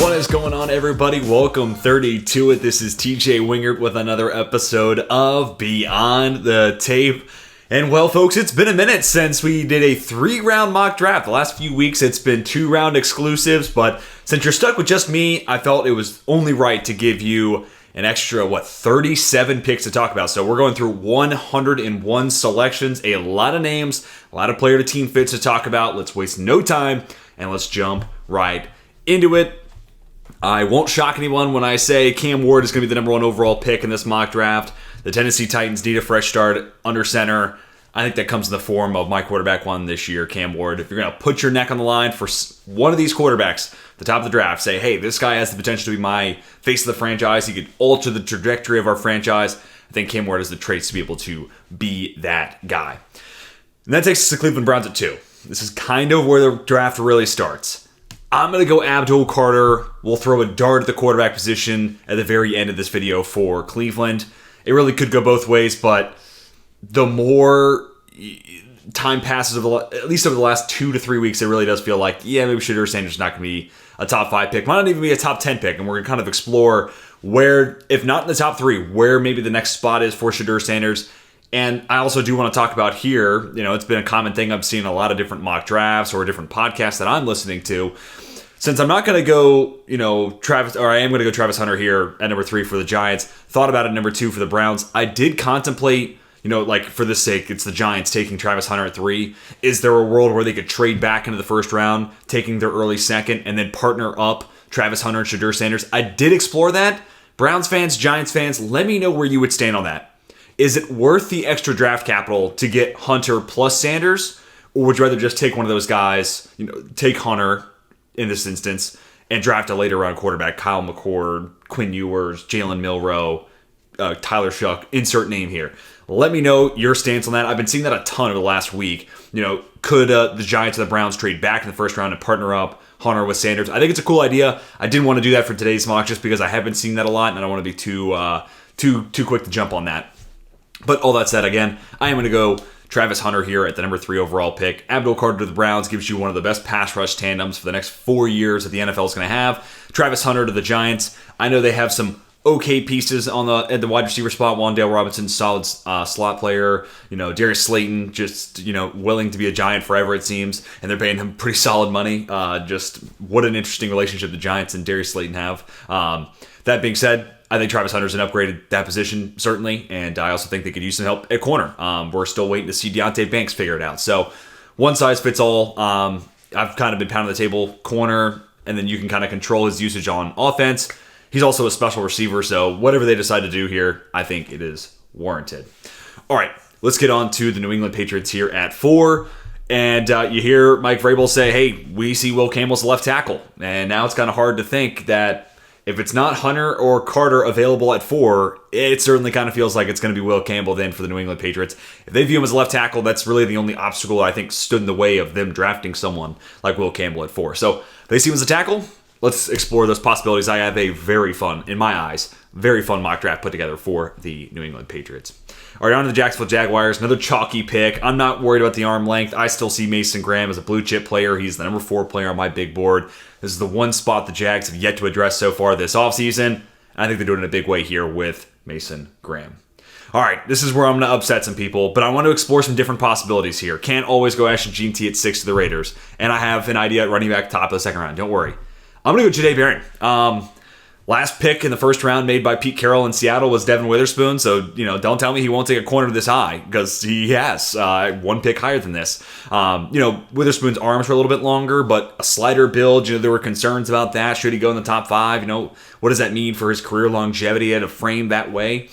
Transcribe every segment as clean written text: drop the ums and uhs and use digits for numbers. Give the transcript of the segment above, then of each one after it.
What is going on, everybody? Welcome 32 it. This is TJ Wingert with another episode of Beyond the Tape. And well, folks, it's been a minute since we did a 3-round mock draft. The last few weeks, it's been 2-round exclusives, but since you're stuck with just me, I felt it was only right to give you an extra, 37 picks to talk about. So we're going through 101 selections, a lot of names, a lot of player to team fits to talk about. Let's waste no time, and let's jump right into it. I won't shock anyone when I say Cam Ward is going to be the number 1 overall pick in this mock draft. The Tennessee Titans need a fresh start under center. I think that comes in the form of my quarterback 1 this year, Cam Ward. If you're going to put your neck on the line for one of these quarterbacks, the top of the draft, say, hey, this guy has the potential to be my face of the franchise. He could alter the trajectory of our franchise. I think Cam Ward has the traits to be able to be that guy. And that takes us to Cleveland Browns at 2. This is kind of where the draft really starts. I'm going to go Abdul Carter. We'll throw a dart at the quarterback position at the very end of this video for Cleveland. It really could go both ways, but the more time passes, at least over the last 2 to 3 weeks, it really does feel like, maybe Shedeur Sanders is not going to be a top 5 pick. Might not even be a top 10 pick, and we're going to kind of explore where, if not in the top 3, where maybe the next spot is for Shedeur Sanders. And I also do want to talk about here, it's been a common thing I've seen in a lot of different mock drafts or different podcasts that I'm listening to. Since I'm not going to go, I am going to go Travis Hunter here at number 3 for the Giants. Thought about it number 2 for the Browns. I did contemplate, for this sake, it's the Giants taking Travis Hunter at 3. Is there a world where they could trade back into the first round, taking their early second, and then partner up Travis Hunter and Shedeur Sanders? I did explore that. Browns fans, Giants fans, let me know where you would stand on that. Is it worth the extra draft capital to get Hunter plus Sanders? Or would you rather just take one of those guys, take Hunter in this instance, and draft a later round quarterback, Kyle McCord, Quinn Ewers, Jalen Milroe, Tyler Shuck, insert name here. Let me know your stance on that. I've been seeing that a ton over the last week. Could the Giants and the Browns trade back in the first round and partner up Hunter with Sanders? I think it's a cool idea. I didn't want to do that for today's mock just because I have been seeing that a lot, and I don't want to be too quick to jump on that. But all that said, again, I am going to go Travis Hunter here at the number 3 overall pick. Abdul Carter to the Browns gives you one of the best pass rush tandems for the next 4 years that the NFL is going to have. Travis Hunter to the Giants. I know they have some okay pieces at the wide receiver spot. Wan'Dale Robinson, solid slot player. Darius Slayton, just willing to be a Giant forever, it seems, and they're paying him pretty solid money. Just what an interesting relationship the Giants and Darius Slayton have. That being said, I think Travis Hunter's an upgrade at that position, certainly, and I also think they could use some help at corner. We're still waiting to see Deonte Banks figure it out. So, one size fits all. I've kind of been pounding the table, corner, and then you can kind of control his usage on offense. He's also a special receiver, so whatever they decide to do here, I think it is warranted. All right, let's get on to the New England Patriots here at 4. And you hear Mike Vrabel say, hey, we see Will Campbell's left tackle. And now it's kind of hard to think that if it's not Hunter or Carter available at 4, it certainly kind of feels like it's going to be Will Campbell then for the New England Patriots. If they view him as a left tackle, that's really the only obstacle I think stood in the way of them drafting someone like Will Campbell at 4. So if they see him as a tackle, let's explore those possibilities. I have a very fun mock draft put together for the New England Patriots. All right, on to the Jacksonville Jaguars. Another chalky pick. I'm not worried about the arm length. I still see Mason Graham as a blue chip player. He's the number 4 player on my big board. This is the one spot the Jags have yet to address so far this offseason. I think they're doing it in a big way here with Mason Graham. All right, this is where I'm going to upset some people, but I want to explore some different possibilities here. Can't always go Ashton Gene T at 6 to the Raiders. And I have an idea at running back top of the second round. Don't worry. I'm going to go Jahdae Barron. Last pick in the first round made by Pete Carroll in Seattle was Devin Witherspoon, so don't tell me he won't take a corner this high, because he has one pick higher than this. Witherspoon's arms were a little bit longer, but a slider build, there were concerns about that. Should he go in the top 5? What does that mean for his career longevity at a frame that way?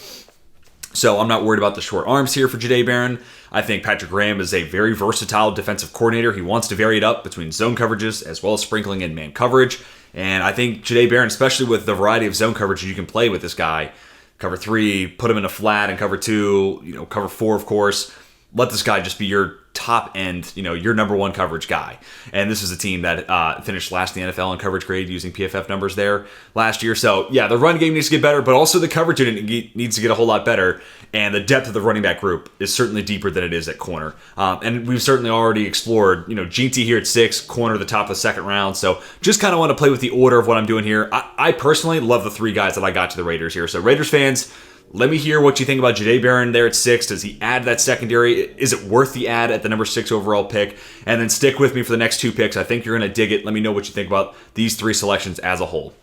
So I'm not worried about the short arms here for Jahdae Barron. I think Patrick Graham is a very versatile defensive coordinator. He wants to vary it up between zone coverages as well as sprinkling in man coverage. And I think Jahdae Barron, especially with the variety of zone coverage you can play with this guy, cover 3, put him in a flat, and cover 2, cover 4, of course. Let this guy just be your top end, your number one coverage guy. And this is a team that finished last in the NFL in coverage grade using PFF numbers there last year. So yeah, the run game needs to get better, but also the coverage unit needs to get a whole lot better. And the depth of the running back group is certainly deeper than it is at corner. And we've certainly already explored, GT here at 6, corner the top of the second round. So just kind of want to play with the order of what I'm doing here. I personally love the 3 guys that I got to the Raiders here. So Raiders fans, let me hear what you think about Jahdae Barron there at 6. Does he add that secondary? Is it worth the add at the number 6 overall pick? And then stick with me for the next 2 picks. I think you're going to dig it. Let me know what you think about these 3 selections as a whole.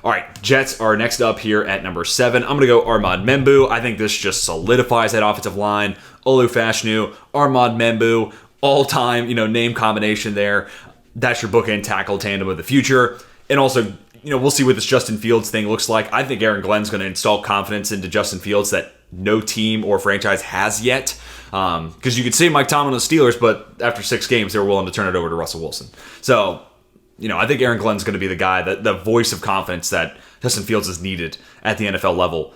All right, Jets are next up here at number 7. I'm going to go Armand Membu. I think this just solidifies that offensive line. Olu Fashanu, Armand Membu, all-time, name combination there. That's your bookend tackle tandem of the future. And also, we'll see what this Justin Fields thing looks like. I think Aaron Glenn's going to install confidence into Justin Fields that no team or franchise has yet. Because you could say Mike Tomlin and the Steelers, but after 6 games, they were willing to turn it over to Russell Wilson. So, I think Aaron Glenn's going to be the guy, the voice of confidence that Justin Fields is needed at the NFL level.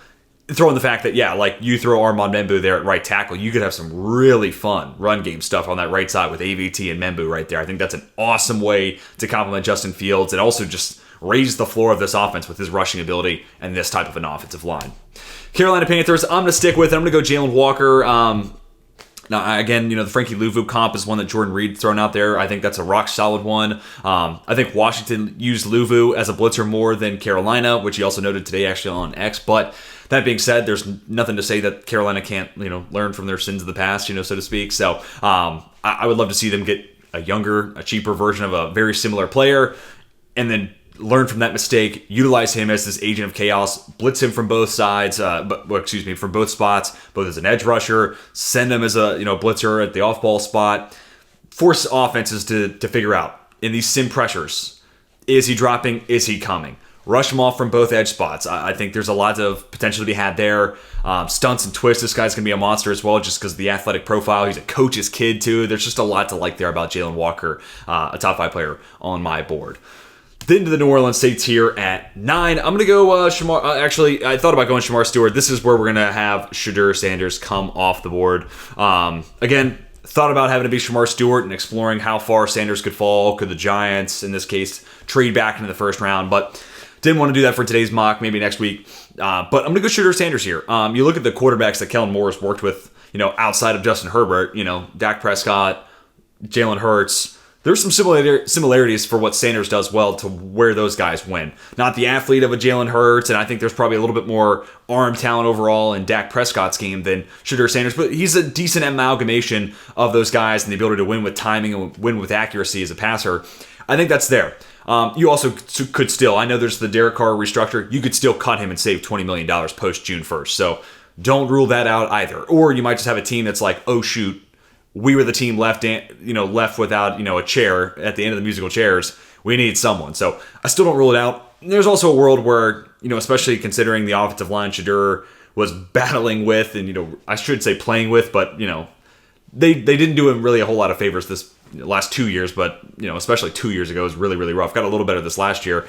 Throw in the fact that, you throw Armand Membu there at right tackle, you could have some really fun run game stuff on that right side with AVT and Membu right there. I think that's an awesome way to complement Justin Fields and also just raise the floor of this offense with his rushing ability and this type of an offensive line. Carolina Panthers, I'm going to stick with it. I'm going to go Jalen Walker. Now, again, the Frankie Louvu comp is one that Jordan Reed's thrown out there. I think that's a rock solid one. I think Washington used Louvu as a blitzer more than Carolina, which he also noted today actually on X. But that being said, there's nothing to say that Carolina can't, learn from their sins of the past, so to speak. So I would love to see them get a younger, a cheaper version of a very similar player, and then learn from that mistake, utilize him as this agent of chaos, blitz him from both sides, from both spots, both as an edge rusher, send him as a blitzer at the off-ball spot, force offenses to figure out in these sim pressures, is he dropping, is he coming? Rush him off from both edge spots. I think there's a lot of potential to be had there. Stunts and twists, this guy's going to be a monster as well just because of the athletic profile. He's a coach's kid too. There's just a lot to like there about Jalen Walker, a top 5 player on my board. Then to the New Orleans Saints here at 9. I'm going to go Shamar. Actually, I thought about going Shamar Stewart. This is where we're going to have Shedeur Sanders come off the board. Again, thought about having to be Shamar Stewart and exploring how far Sanders could fall. Could the Giants, in this case, trade back into the first round? But didn't want to do that for today's mock, maybe next week. But I'm going to go Shedeur Sanders here. You look at the quarterbacks that Kellen Moore has worked with, outside of Justin Herbert, Dak Prescott, Jalen Hurts. There's some similarities for what Sanders does well to where those guys win. Not the athlete of a Jalen Hurts, and I think there's probably a little bit more arm talent overall in Dak Prescott's game than Shedeur Sanders, but he's a decent amalgamation of those guys and the ability to win with timing and win with accuracy as a passer. I think that's there. You also could still, I know there's the Derek Carr restructure, you could still cut him and save $20 million post June 1st, so don't rule that out either. Or you might just have a team that's like, oh shoot, we were the team left without, a chair at the end of the musical chairs. We need someone. So I still don't rule it out. There's also a world where, especially considering the offensive line Shedeur was battling with and, I should say playing with, but, they didn't do him really a whole lot of favors this last 2 years, but, especially 2 years ago was really, really rough. Got a little better this last year.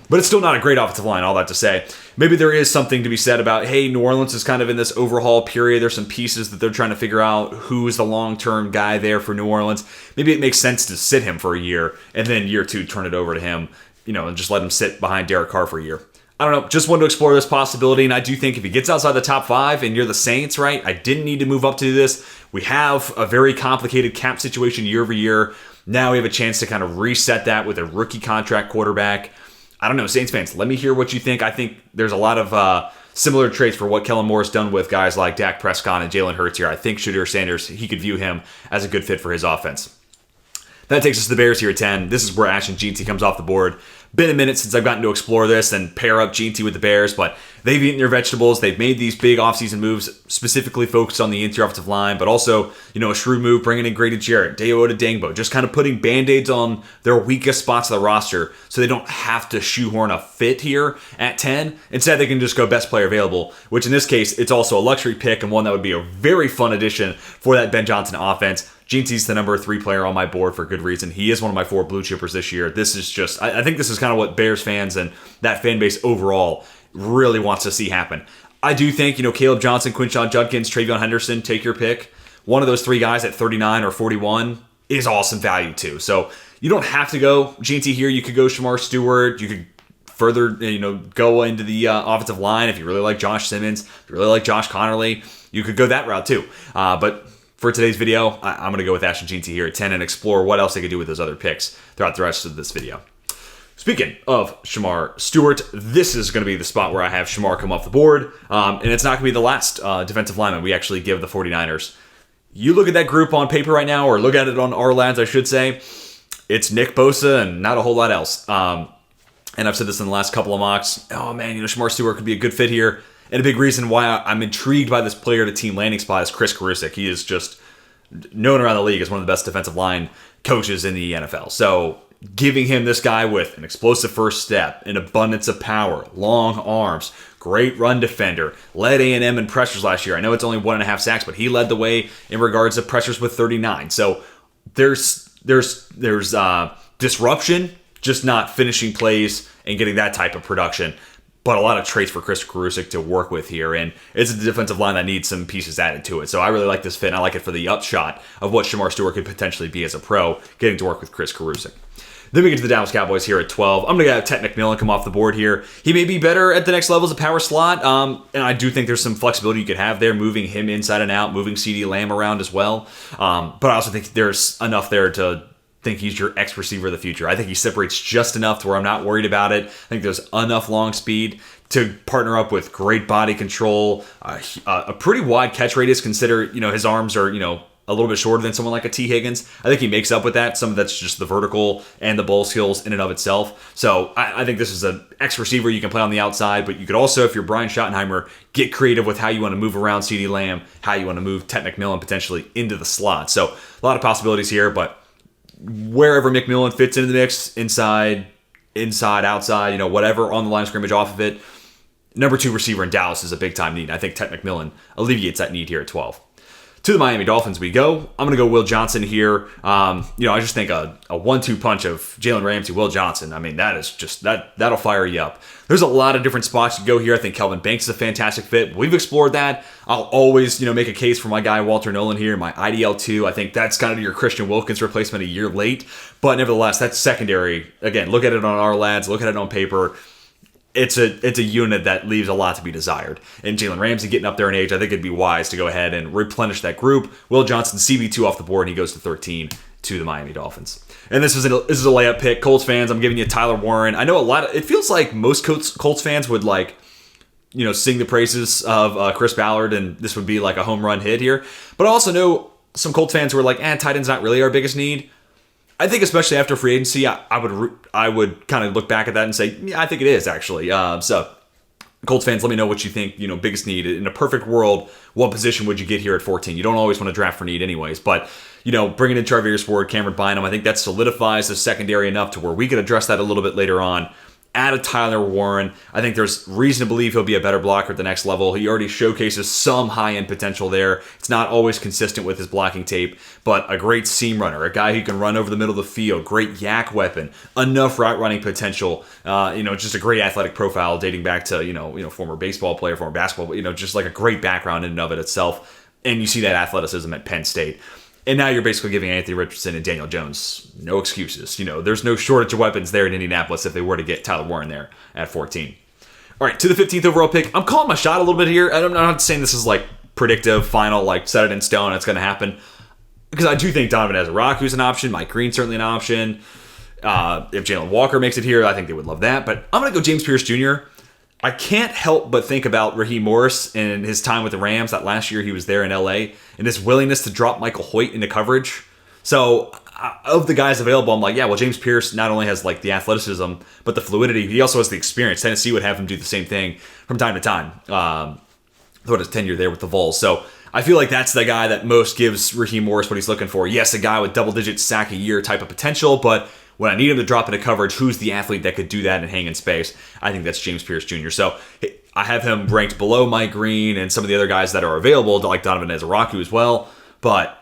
But it's still not a great offensive line, all that to say. Maybe there is something to be said about, hey, New Orleans is kind of in this overhaul period. There's some pieces that they're trying to figure out who's the long-term guy there for New Orleans. Maybe it makes sense to sit him for a year and then year 2 turn it over to him, and just let him sit behind Derek Carr for a year. I don't know, just wanted to explore this possibility, and I do think if he gets outside the top 5 and you're the Saints, right, I didn't need to move up to do this. We have a very complicated cap situation year over year. Now we have a chance to kind of reset that with a rookie contract quarterback. I don't know, Saints fans, let me hear what you think. I think there's a lot of similar traits for what Kellen Moore's done with guys like Dak Prescott and Jalen Hurts here. I think Shedeur Sanders, he could view him as a good fit for his offense. That takes us to the Bears here at 10. This is where Ashton Jeanty comes off the board. Been a minute since I've gotten to explore this and pair up Jeanty with the Bears, but they've eaten their vegetables. They've made these big offseason moves specifically focused on the interior offensive line, but also, a shrewd move bringing in Grady Jarrett, Dayo Odedangbo, just kind of putting Band-Aids on their weakest spots of the roster so they don't have to shoehorn a fit here at 10. Instead, they can just go best player available, which in this case, it's also a luxury pick and one that would be a very fun addition for that Ben Johnson offense. Jeanty's the number 3 player on my board for good reason. He is one of my 4 blue chippers this year. This is just, I think this is kind of what Bears fans and that fan base overall really wants to see happen. I do think, Caleb Johnson, Quinshon Judkins, Travion Henderson, take your pick. one of those three guys at 39 or 41 is awesome value too. So you don't have to go GNT here. You could go Shamar Stewart. You could further, go into the offensive line if you really like Josh Simmons, if you really like Josh Connerly. You could go that route too. But for today's video, I'm going to go with Ashton GNT here at 10 and explore what else they could do with those other picks throughout the rest of this video. Speaking of Shamar Stewart, this is going to be the spot where I have Shamar come off the board. And it's not going to be the last defensive lineman we actually give the 49ers. You look at that group on paper right now, or look at it on our lads, I should say. It's Nick Bosa and not a whole lot else. And I've said this in the last couple of mocks. Oh man, Shamar Stewart could be a good fit here. And a big reason why I'm intrigued by this player to team landing spot is Chris Karusik. He is just known around the league as one of the best defensive line coaches in the NFL. So giving him this guy with an explosive first step, an abundance of power, long arms, great run defender, led A&M in pressures last year. I know it's only 1.5 sacks, but he led the way in regards to pressures with 39. So there's disruption, just not finishing plays and getting that type of production. But a lot of traits for Chris Karusik to work with here, and it's a defensive line that needs some pieces added to it. So I really like this fit, and I like it for the upshot of what Shamar Stewart could potentially be as a pro, getting to work with Chris Karusik. Then we get to the Dallas Cowboys here at 12. I'm going to have Ted McMillan come off the board here. He may be better at the next level as a power slot, and I do think there's some flexibility you could have there, moving him inside and out, moving CeeDee Lamb around as well. But I also think there's enough there to think he's your X receiver of the future. I think he separates just enough to where I'm not worried about it. I think there's enough long speed to partner up with great body control, a pretty wide catch radius. Consider, his arms are, a little bit shorter than someone like a T. Higgins. I think he makes up with that. Some of that's just the vertical and the ball skills in and of itself. So I think this is an X receiver you can play on the outside, but you could also, if you're Brian Schottenheimer, get creative with how you want to move around CeeDee Lamb, how you want to move Ted McMillan potentially into the slot. So a lot of possibilities here, but wherever McMillan fits into the mix, inside, outside, whatever on the line of scrimmage off of it, number 2 receiver in Dallas is a big-time need. I think Ted McMillan alleviates that need here at 12. To the Miami Dolphins we go. I'm going to go Will Johnson here. I just think a 1-2 punch of Jalen Ramsey, Will Johnson, that is just, that'll fire you up. There's a lot of different spots to go here. I think Kelvin Banks is a fantastic fit. We've explored that. I'll always, make a case for my guy Walter Nolan here, my IDL2. I think that's kind of your Christian Wilkins replacement a year late. But nevertheless, that's secondary. Again, look at it on our lads. Look at it on paper. It's a unit that leaves a lot to be desired. And Jalen Ramsey getting up there in age, I think it'd be wise to go ahead and replenish that group. Will Johnson, CB2 off the board, and he goes to 13 to the Miami Dolphins. And this is a layup pick. Colts fans, I'm giving you Tyler Warren. I know it feels like most Colts fans would sing the praises of Chris Ballard, and this would be like a home run hit here. But I also know some Colts fans who are like, tight end's not really our biggest need. I think especially after free agency, I would kind of look back at that and say, yeah, I think it is actually. So Colts fans, let me know what you think, biggest need. In a perfect world, what position would you get here at 14? You don't always want to draft for need anyways, but, bringing in Charvarius Ward, Cameron Bynum, I think that solidifies the secondary enough to where we could address that a little bit later on. Add a Tyler Warren. I think there's reason to believe he'll be a better blocker at the next level. He already showcases some high-end potential there. It's not always consistent with his blocking tape, but a great seam runner, a guy who can run over the middle of the field, great yak weapon, enough route running potential, just a great athletic profile dating back to, former baseball player, former basketball, just like a great background in and of it itself. And you see that athleticism at Penn State. And now you're basically giving Anthony Richardson and Daniel Jones no excuses. There's no shortage of weapons there in Indianapolis if they were to get Tyler Warren there at 14. All right, to the 15th overall pick. I'm calling my shot a little bit here. I'm not saying this is like predictive, final, like set it in stone, it's going to happen. Because I do think Donovan Ezra-Oku's an option. Mike Green's certainly an option. If Jalen Walker makes it here, I think they would love that. But I'm going to go James Pierce Jr. I can't help but think about Raheem Morris and his time with the Rams. That last year he was there in LA, and his willingness to drop Michael Hoyt into coverage. So of the guys available, I'm like, yeah, well, James Pierce not only has like the athleticism, but the fluidity. He also has the experience. Tennessee would have him do the same thing from time to time. Throughout his tenure there with the Vols. So I feel like that's the guy that most gives Raheem Morris what he's looking for. Yes, a guy with double-digit sack a year type of potential, but when I need him to drop into coverage, who's the athlete that could do that and hang in space? I think that's James Pierce Jr. So I have him ranked below Mike Green and some of the other guys that are available, like Donovan Ezra-Oku as well. But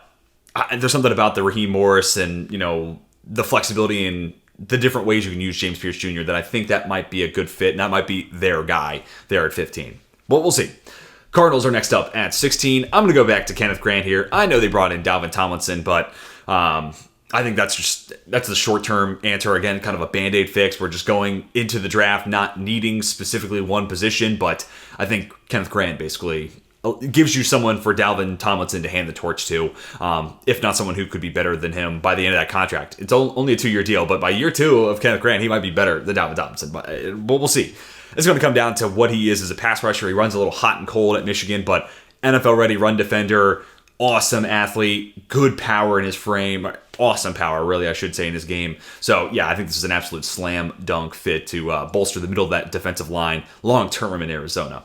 there's something about the Raheem Morris and, the flexibility and the different ways you can use James Pierce Jr. that I think that might be a good fit, and that might be their guy there at 15. Well, we'll see. Cardinals are next up at 16. I'm going to go back to Kenneth Grant here. I know they brought in Dalvin Tomlinson, but I think that's the short-term answer. Again, kind of a Band-Aid fix. We're just going into the draft not needing specifically one position, but I think Kenneth Grant basically gives you someone for Dalvin Tomlinson to hand the torch to, if not someone who could be better than him by the end of that contract. It's only a 2-year deal, but by year 2 of Kenneth Grant, he might be better than Dalvin Tomlinson. But we'll see. It's going to come down to what he is as a pass rusher. He runs a little hot and cold at Michigan, but NFL-ready run defender, awesome athlete, good power in his frame, awesome power, really, I should say, in his game. So, yeah, I think this is an absolute slam dunk fit to bolster the middle of that defensive line long-term in Arizona.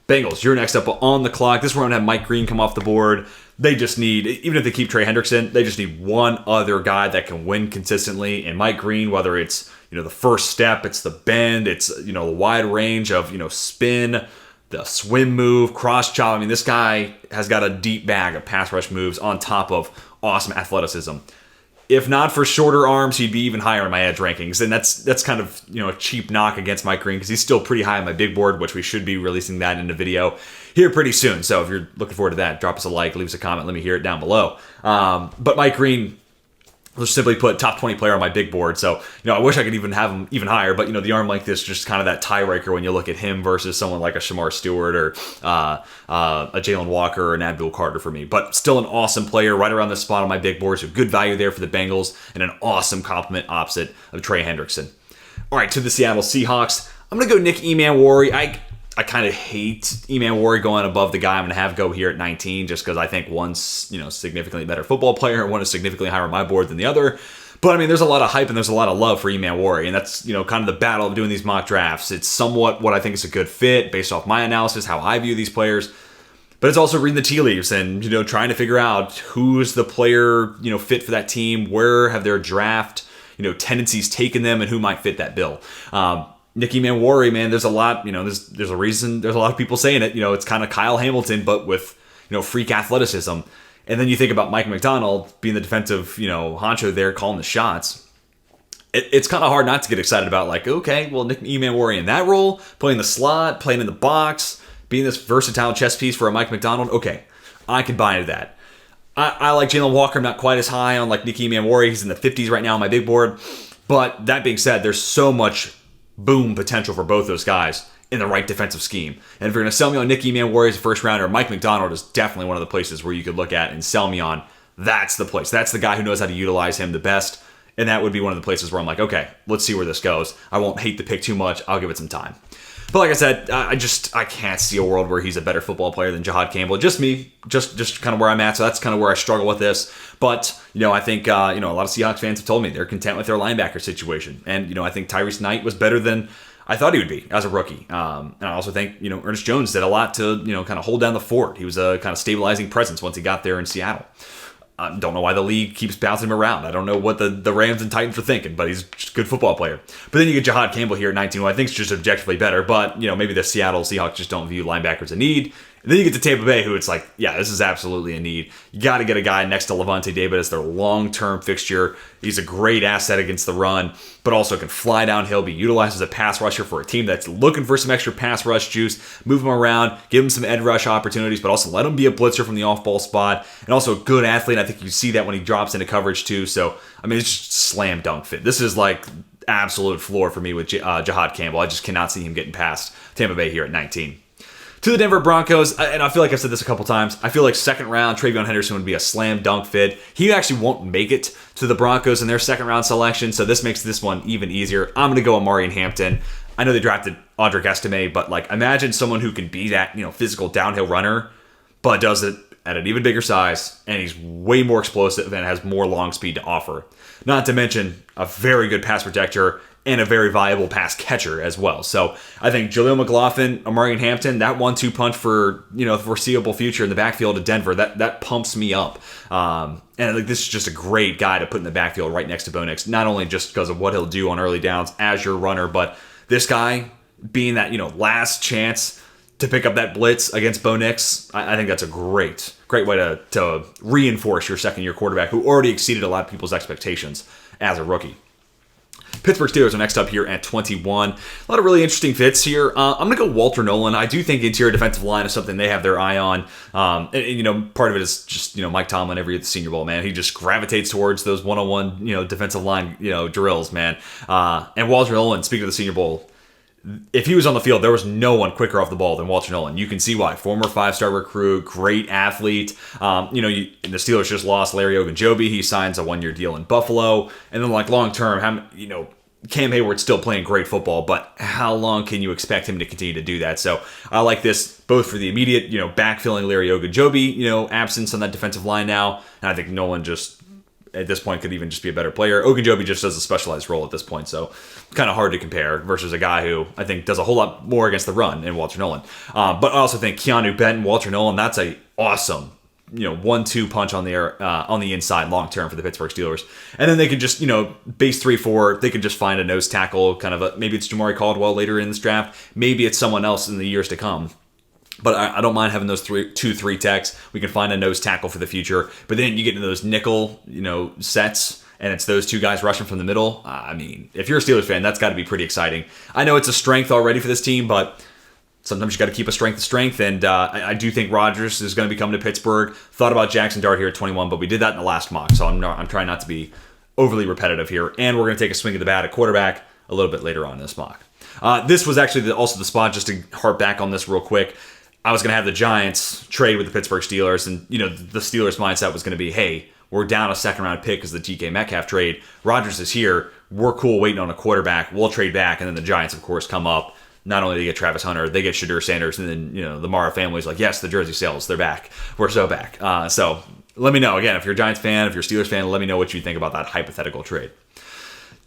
Bengals, you're next up on the clock. This is where I'm going to have Mike Green come off the board. They just need, even if they keep Trey Hendrickson, they just need one other guy that can win consistently. And Mike Green, whether it's the first step, it's the bend, it's the wide range of spin, the swim move, cross chop. I mean, this guy has got a deep bag of pass rush moves on top of awesome athleticism. If not for shorter arms, he'd be even higher in my edge rankings. And that's kind of a cheap knock against Mike Green because he's still pretty high on my big board, which we should be releasing that in a video here pretty soon. So if you're looking forward to that, drop us a like, leave us a comment, let me hear it down below. But Mike Green, let's simply put, top 20 player on my big board. So, I wish I could even have him even higher, but, the arm length is just kind of that tiebreaker when you look at him versus someone like a Shamar Stewart or a Jalen Walker or an Abdul Carter for me. But still an awesome player right around this spot on my big board. So good value there for the Bengals and an awesome complement opposite of Trey Hendrickson. All right, to the Seattle Seahawks. I'm going to go Nick Emmanwori. I kind of hate Emmanwori going above the guy I'm going to have go here at 19 just because I think one's, significantly better football player and one is significantly higher on my board than the other. But, there's a lot of hype and there's a lot of love for Emmanwori, and that's, kind of the battle of doing these mock drafts. It's somewhat what I think is a good fit based off my analysis, how I view these players. But it's also reading the tea leaves and, trying to figure out who's the player, fit for that team, where have their draft, tendencies taken them, and who might fit that bill. Nick Emmanwori, man, there's a lot, there's a reason, there's a lot of people saying it, it's kind of Kyle Hamilton, but with, freak athleticism. And then you think about Mike McDonald being the defensive, honcho there, calling the shots. It's kind of hard not to get excited about, like, okay, well, Nick Emmanwori in that role, playing the slot, playing in the box, being this versatile chess piece for a Mike McDonald, okay, I can buy into that. I like Jalen Walker. I'm not quite as high on, like, Nick Emmanwori. He's in the 50s right now on my big board. But that being said, there's so much boom potential for both those guys in the right defensive scheme. And if you're going to sell me on Nick Emmanwori as a first rounder, Mike McDonald is definitely one of the places where you could look at and sell me on. That's the place. That's the guy who knows how to utilize him the best. And that would be one of the places where I'm like, okay, let's see where this goes. I won't hate the pick too much. I'll give it some time. But like I said, I can't see a world where he's a better football player than Jahad Campbell. Just me, just kind of where I'm at. So that's kind of where I struggle with this. But, I think, a lot of Seahawks fans have told me they're content with their linebacker situation. And, I think Tyrese Knight was better than I thought he would be as a rookie. And I also think, Ernest Jones did a lot to, kind of hold down the fort. He was a kind of stabilizing presence once he got there in Seattle. I don't know why the league keeps bouncing him around. I don't know what the Rams and Titans are thinking, but he's just a good football player. But then you get Jahad Campbell here at 19, who I think is just objectively better, but, maybe the Seattle Seahawks just don't view linebackers a need. And then you get to Tampa Bay, who it's like, yeah, this is absolutely a need. You got to get a guy next to Levante David as their long-term fixture. He's a great asset against the run, but also can fly downhill, be utilized as a pass rusher for a team that's looking for some extra pass rush juice. Move him around, give him some edge rush opportunities, but also let him be a blitzer from the off-ball spot. And also a good athlete. I think you see that when he drops into coverage too. So, it's just slam dunk fit. This is like absolute floor for me with Jahad Campbell. I just cannot see him getting past Tampa Bay here at 19. To the Denver Broncos, and I feel like I've said this a couple times, I feel like second round, Travion Henderson would be a slam dunk fit. He actually won't make it to the Broncos in their second round selection, so this makes this one even easier. I'm going to go Amari and Hampton. I know they drafted Audric Estime, but imagine someone who can be that physical downhill runner, but does it at an even bigger size, and he's way more explosive and has more long speed to offer. Not to mention a very good pass protector and a very viable pass catcher as well. So I think Jaleel McLaughlin, Amari Hampton, that 1-2 punch for the foreseeable future in the backfield of Denver, that pumps me up. And this is just a great guy to put in the backfield right next to Bo Nix, not only just because of what he'll do on early downs as your runner, but this guy being that last chance to pick up that blitz against Bo Nix. I think that's a great way to reinforce your second-year quarterback who already exceeded a lot of people's expectations as a rookie. Pittsburgh Steelers are next up here at 21. A lot of really interesting fits here. I'm going to go Walter Nolan. I do think interior defensive line is something they have their eye on. Part of it is just, Mike Tomlin every year at the Senior Bowl, man. He just gravitates towards those one-on-one, defensive line, drills, man. And Walter Nolan, speaking of the Senior Bowl, if he was on the field, there was no one quicker off the ball than Walter Nolan. You can see why. Former 5-star recruit, great athlete. The Steelers just lost Larry Ogunjobi. He signs a 1-year deal in Buffalo. And then, long term, Cam Hayward's still playing great football, but how long can you expect him to continue to do that? So I like this both for the immediate, backfilling Larry Ogunjobi, absence on that defensive line now. And I think Nolan just, at this point, could even just be a better player. Ogunjobi just does a specialized role at this point, so kind of hard to compare versus a guy who I think does a whole lot more against the run in Walter Nolan. But I also think Keanu Benton, Walter Nolan, that's a awesome 1-2 punch on the inside long term for the Pittsburgh Steelers. And then they could just, base 3-4, they could just find a nose tackle, maybe it's Jamari Caldwell later in this draft, maybe it's someone else in the years to come. But I don't mind having those 2-3 techs. We can find a nose tackle for the future. But then you get into those nickel, sets, and it's those two guys rushing from the middle. If you're a Steelers fan, that's got to be pretty exciting. I know it's a strength already for this team, but sometimes you got to keep a strength. And I do think Rodgers is going to be coming to Pittsburgh. Thought about Jackson Dart here at 21, but we did that in the last mock, so I'm trying not to be overly repetitive here. And we're going to take a swing at the bat at quarterback a little bit later on in this mock. This was actually also the spot, just to harp back on this real quick. I was going to have the Giants trade with the Pittsburgh Steelers, and the Steelers' mindset was going to be, hey, we're down a second-round pick because of the DK Metcalf trade. Rodgers is here. We're cool waiting on a quarterback. We'll trade back, and then the Giants, of course, come up. Not only do they get Travis Hunter, they get Shadur Sanders, and then the Mara family's like, yes, the jersey sales, they're back. We're so back. So let me know, again, if you're a Giants fan, if you're a Steelers fan, let me know what you think about that hypothetical trade.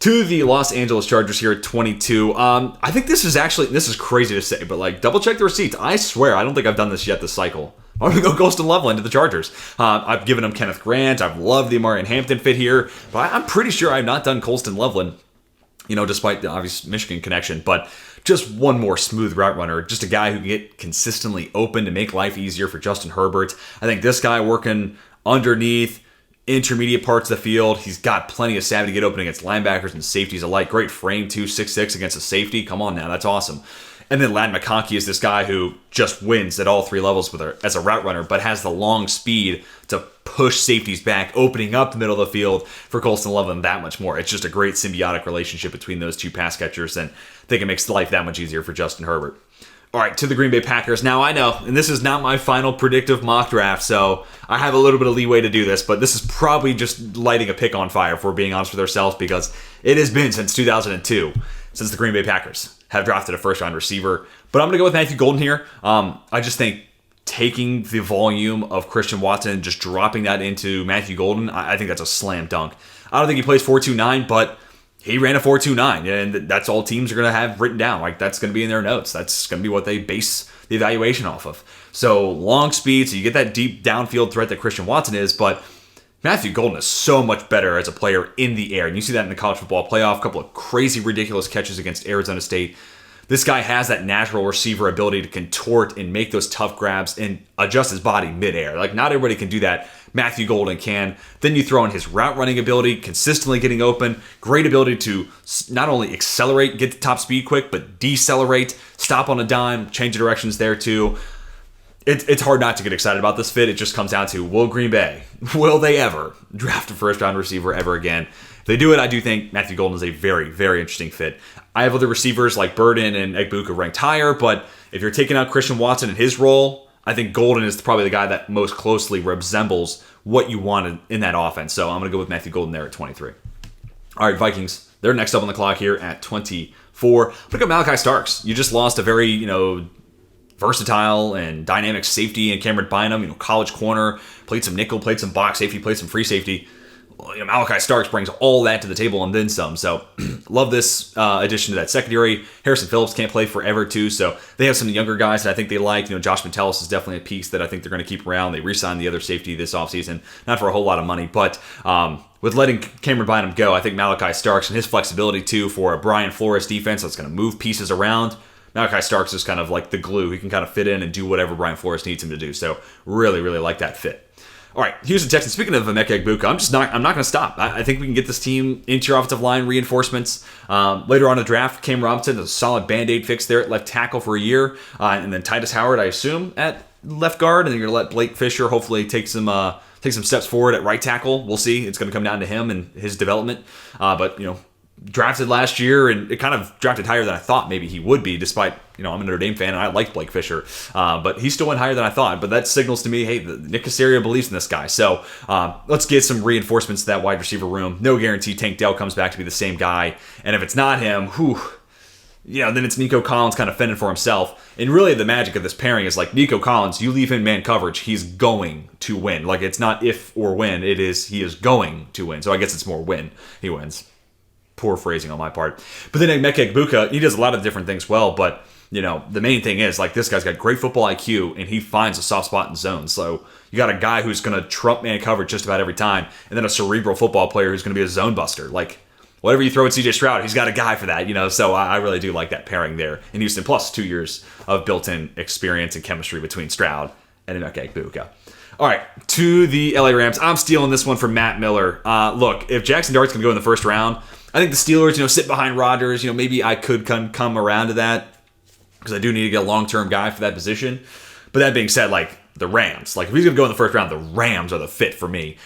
To the Los Angeles Chargers here at 22. I think this is crazy to say, but double check the receipts. I swear, I don't think I've done this yet this cycle. I'm going to go Colston Loveland to the Chargers. I've given him Kenneth Grant. I've loved the Amari and Hampton fit here, but I'm pretty sure I've not done Colston Loveland, despite the obvious Michigan connection, but just one more smooth route runner, just a guy who can get consistently open to make life easier for Justin Herbert. I think this guy working underneath, intermediate parts of the field. He's got plenty of savvy to get open against linebackers and safeties alike. Great frame, too, 6'6" against a safety. Come on now, that's awesome. And then Ladd McConkey is this guy who just wins at all three levels as a route runner, but has the long speed to push safeties back, opening up the middle of the field for Colston Loveland that much more. It's just a great symbiotic relationship between those two pass catchers, and I think it makes life that much easier for Justin Herbert. All right, to the Green Bay Packers. Now, I know, and this is not my final predictive mock draft, so I have a little bit of leeway to do this, but this is probably just lighting a pick on fire, if we're being honest with ourselves, because it has been since 2002, since the Green Bay Packers have drafted a first-round receiver. But I'm going to go with Matthew Golden here. I just think taking the volume of Christian Watson and just dropping that into Matthew Golden, I think that's a slam dunk. I don't think he plays 4.29, but he ran a 4.29, and that's all teams are going to have written down. That's going to be in their notes. That's going to be what they base the evaluation off of. So long speed, so you get that deep downfield threat that Christian Watson is, but Matthew Golden is so much better as a player in the air. And you see that in the college football playoff, a couple of crazy, ridiculous catches against Arizona State. This guy has that natural receiver ability to contort and make those tough grabs and adjust his body midair. Not everybody can do that. Matthew Golden can. Then you throw in his route running ability, consistently getting open, great ability to not only accelerate, get to top speed quick, but decelerate, stop on a dime, change the directions there too. It's hard not to get excited about this fit. It just comes down to, will Green Bay, will they ever draft a first-round receiver ever again? If they do it, I do think Matthew Golden is a very, very interesting fit. I have other receivers like Burden and Egbuka ranked higher, but if you're taking out Christian Watson in his role, I think Golden is probably the guy that most closely resembles what you wanted in that offense. So I'm going to go with Matthew Golden there at 23. All right, Vikings. They're next up on the clock here at 24. Look at Malachi Starks. You just lost a very, versatile and dynamic safety in Cameron Bynum, college corner, played some nickel, played some box safety, played some free safety. Malachi Starks brings all that to the table and then some. So love this addition to that secondary. Harrison Phillips can't play forever too, so they have some younger guys that I think they like. Josh Metellus is definitely a piece that I think they're going to keep around. They re-signed the other safety this offseason, not for a whole lot of money, but with letting Cameron Bynum go, I think Malachi Starks and his flexibility too for a Brian Flores defense that's going to move pieces around. Malachi Starks is kind of like the glue. He can kind of fit in and do whatever Brian Flores needs him to do. So really, really like that fit. All right, Houston Texans. Speaking of Emeka Egbuka, I'm not going to stop. I think we can get this team into your offensive line reinforcements. Later on in the draft, Cam Robinson, a solid Band-Aid fix there at left tackle for a year. And then Titus Howard, I assume, at left guard. And then you're going to let Blake Fisher hopefully take some steps forward at right tackle. We'll see. It's going to come down to him and his development. But, drafted last year, and it kind of drafted higher than I thought maybe he would be, despite, I'm a Notre Dame fan and I like Blake Fisher. But he still went higher than I thought. But that signals to me, hey, Nick Caserio believes in this guy. So let's get some reinforcements to that wide receiver room. No guarantee Tank Dell comes back to be the same guy. And if it's not him, then it's Nico Collins kind of fending for himself. And really the magic of this pairing is like Nico Collins, you leave him man coverage, he's going to win. Like it's not if or when, he is going to win. So I guess it's more when he wins. Poor phrasing on my part. But then Emeka Egbuka, he does a lot of different things well, but the main thing is like this guy's got great football IQ and he finds a soft spot in zone. So you got a guy who's going to trump man coverage just about every time, and then a cerebral football player who's going to be a zone buster. Like whatever you throw at CJ Stroud, he's got a guy for that, So I really do like that pairing there in Houston, plus 2 years of built-in experience and chemistry between Stroud and Emeka Egbuka. All right, to the LA Rams. I'm stealing this one from Matt Miller. Look, if Jackson Dart's going to go in the first round, I think the Steelers, sit behind Rodgers. Maybe I could come around to that because I do need to get a long-term guy for that position. But that being said, like the Rams, like if he's going to go in the first round, the Rams are the fit for me.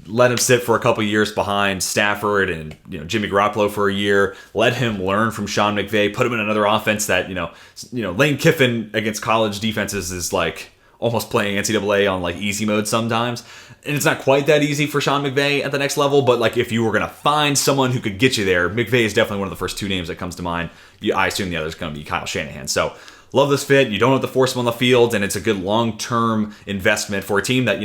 Let him sit for a couple years behind Stafford and Jimmy Garoppolo for a year. Let him learn from Sean McVay. Put him in another offense that Lane Kiffin against college defenses is like almost playing NCAA on like easy mode sometimes. And it's not quite that easy for Sean McVay at the next level, but like if you were going to find someone who could get you there, McVay is definitely one of the first two names that comes to mind. I assume the other is going to be Kyle Shanahan. So love this fit. You don't have to force him on the field, and it's a good long-term investment for a team that,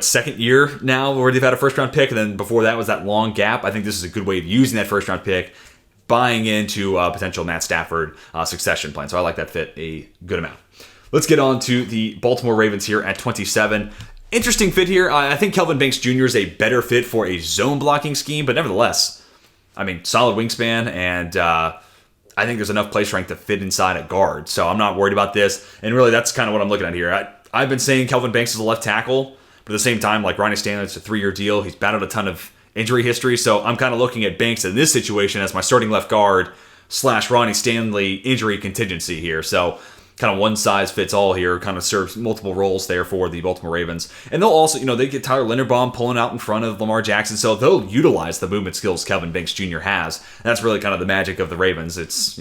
second year now where they've had a first-round pick, and then before that was that long gap. I think this is a good way of using that first-round pick, buying into a potential Matt Stafford succession plan. So I like that fit a good amount. Let's get on to the Baltimore Ravens here at 27. Interesting fit here. I think Kelvin Banks Jr. is a better fit for a zone blocking scheme, but nevertheless, solid wingspan, and I think there's enough play strength to fit inside a guard. So I'm not worried about this. And really, that's kind of what I'm looking at here. I've been saying Kelvin Banks is a left tackle, but at the same time, like Ronnie Stanley, it's a 3-year deal. He's battled a ton of injury history. So I'm kind of looking at Banks in this situation as my starting left guard / Ronnie Stanley injury contingency here. So kind of one size fits all here, kind of serves multiple roles there for the Baltimore Ravens. And they'll also, they get Tyler Linderbaum pulling out in front of Lamar Jackson, so they'll utilize the movement skills Kelvin Banks Jr. has. And that's really kind of the magic of the Ravens. It's,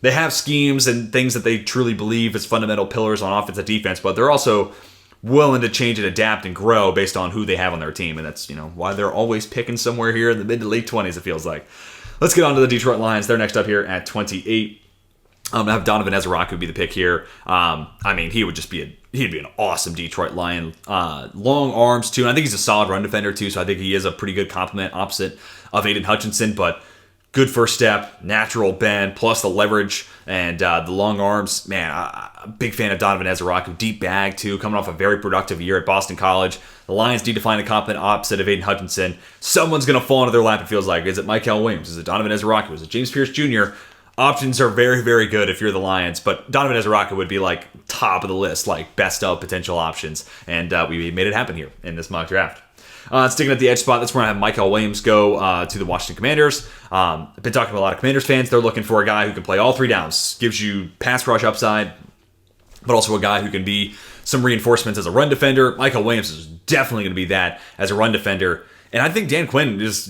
they have schemes and things that they truly believe is fundamental pillars on offense and defense, but they're also willing to change and adapt and grow based on who they have on their team. And that's, why they're always picking somewhere here in the mid to late 20s, it feels like. Let's get on to the Detroit Lions. They're next up here at 28. I have Donovan Ezra would be the pick here. He would just be he'd be an awesome Detroit Lion. Long arms too, and I think he's a solid run defender too. So I think he is a pretty good complement opposite of Aiden Hutchinson. But good first step, natural bend, plus the leverage and the long arms. Man, I'm a big fan of Donovan Ezra, deep bag too, coming off a very productive year at Boston College. The Lions need to find a complement opposite of Aiden Hutchinson. Someone's going to fall into their lap, it feels like. Is it Michael Williams? Is it Donovan Ezra? Is it James Pierce Jr.? Options are very, very good if you're the Lions, but Donovan Ezra would be like top of the list, like best of potential options, and we made it happen here in this mock draft. Sticking at the edge spot, that's where I have Michael Williams go to the Washington Commanders. I've been talking to a lot of Commanders fans. They're looking for a guy who can play all three downs, gives you pass rush upside, but also a guy who can be some reinforcements as a run defender. Michael Williams is definitely going to be that as a run defender. And I think Dan Quinn is,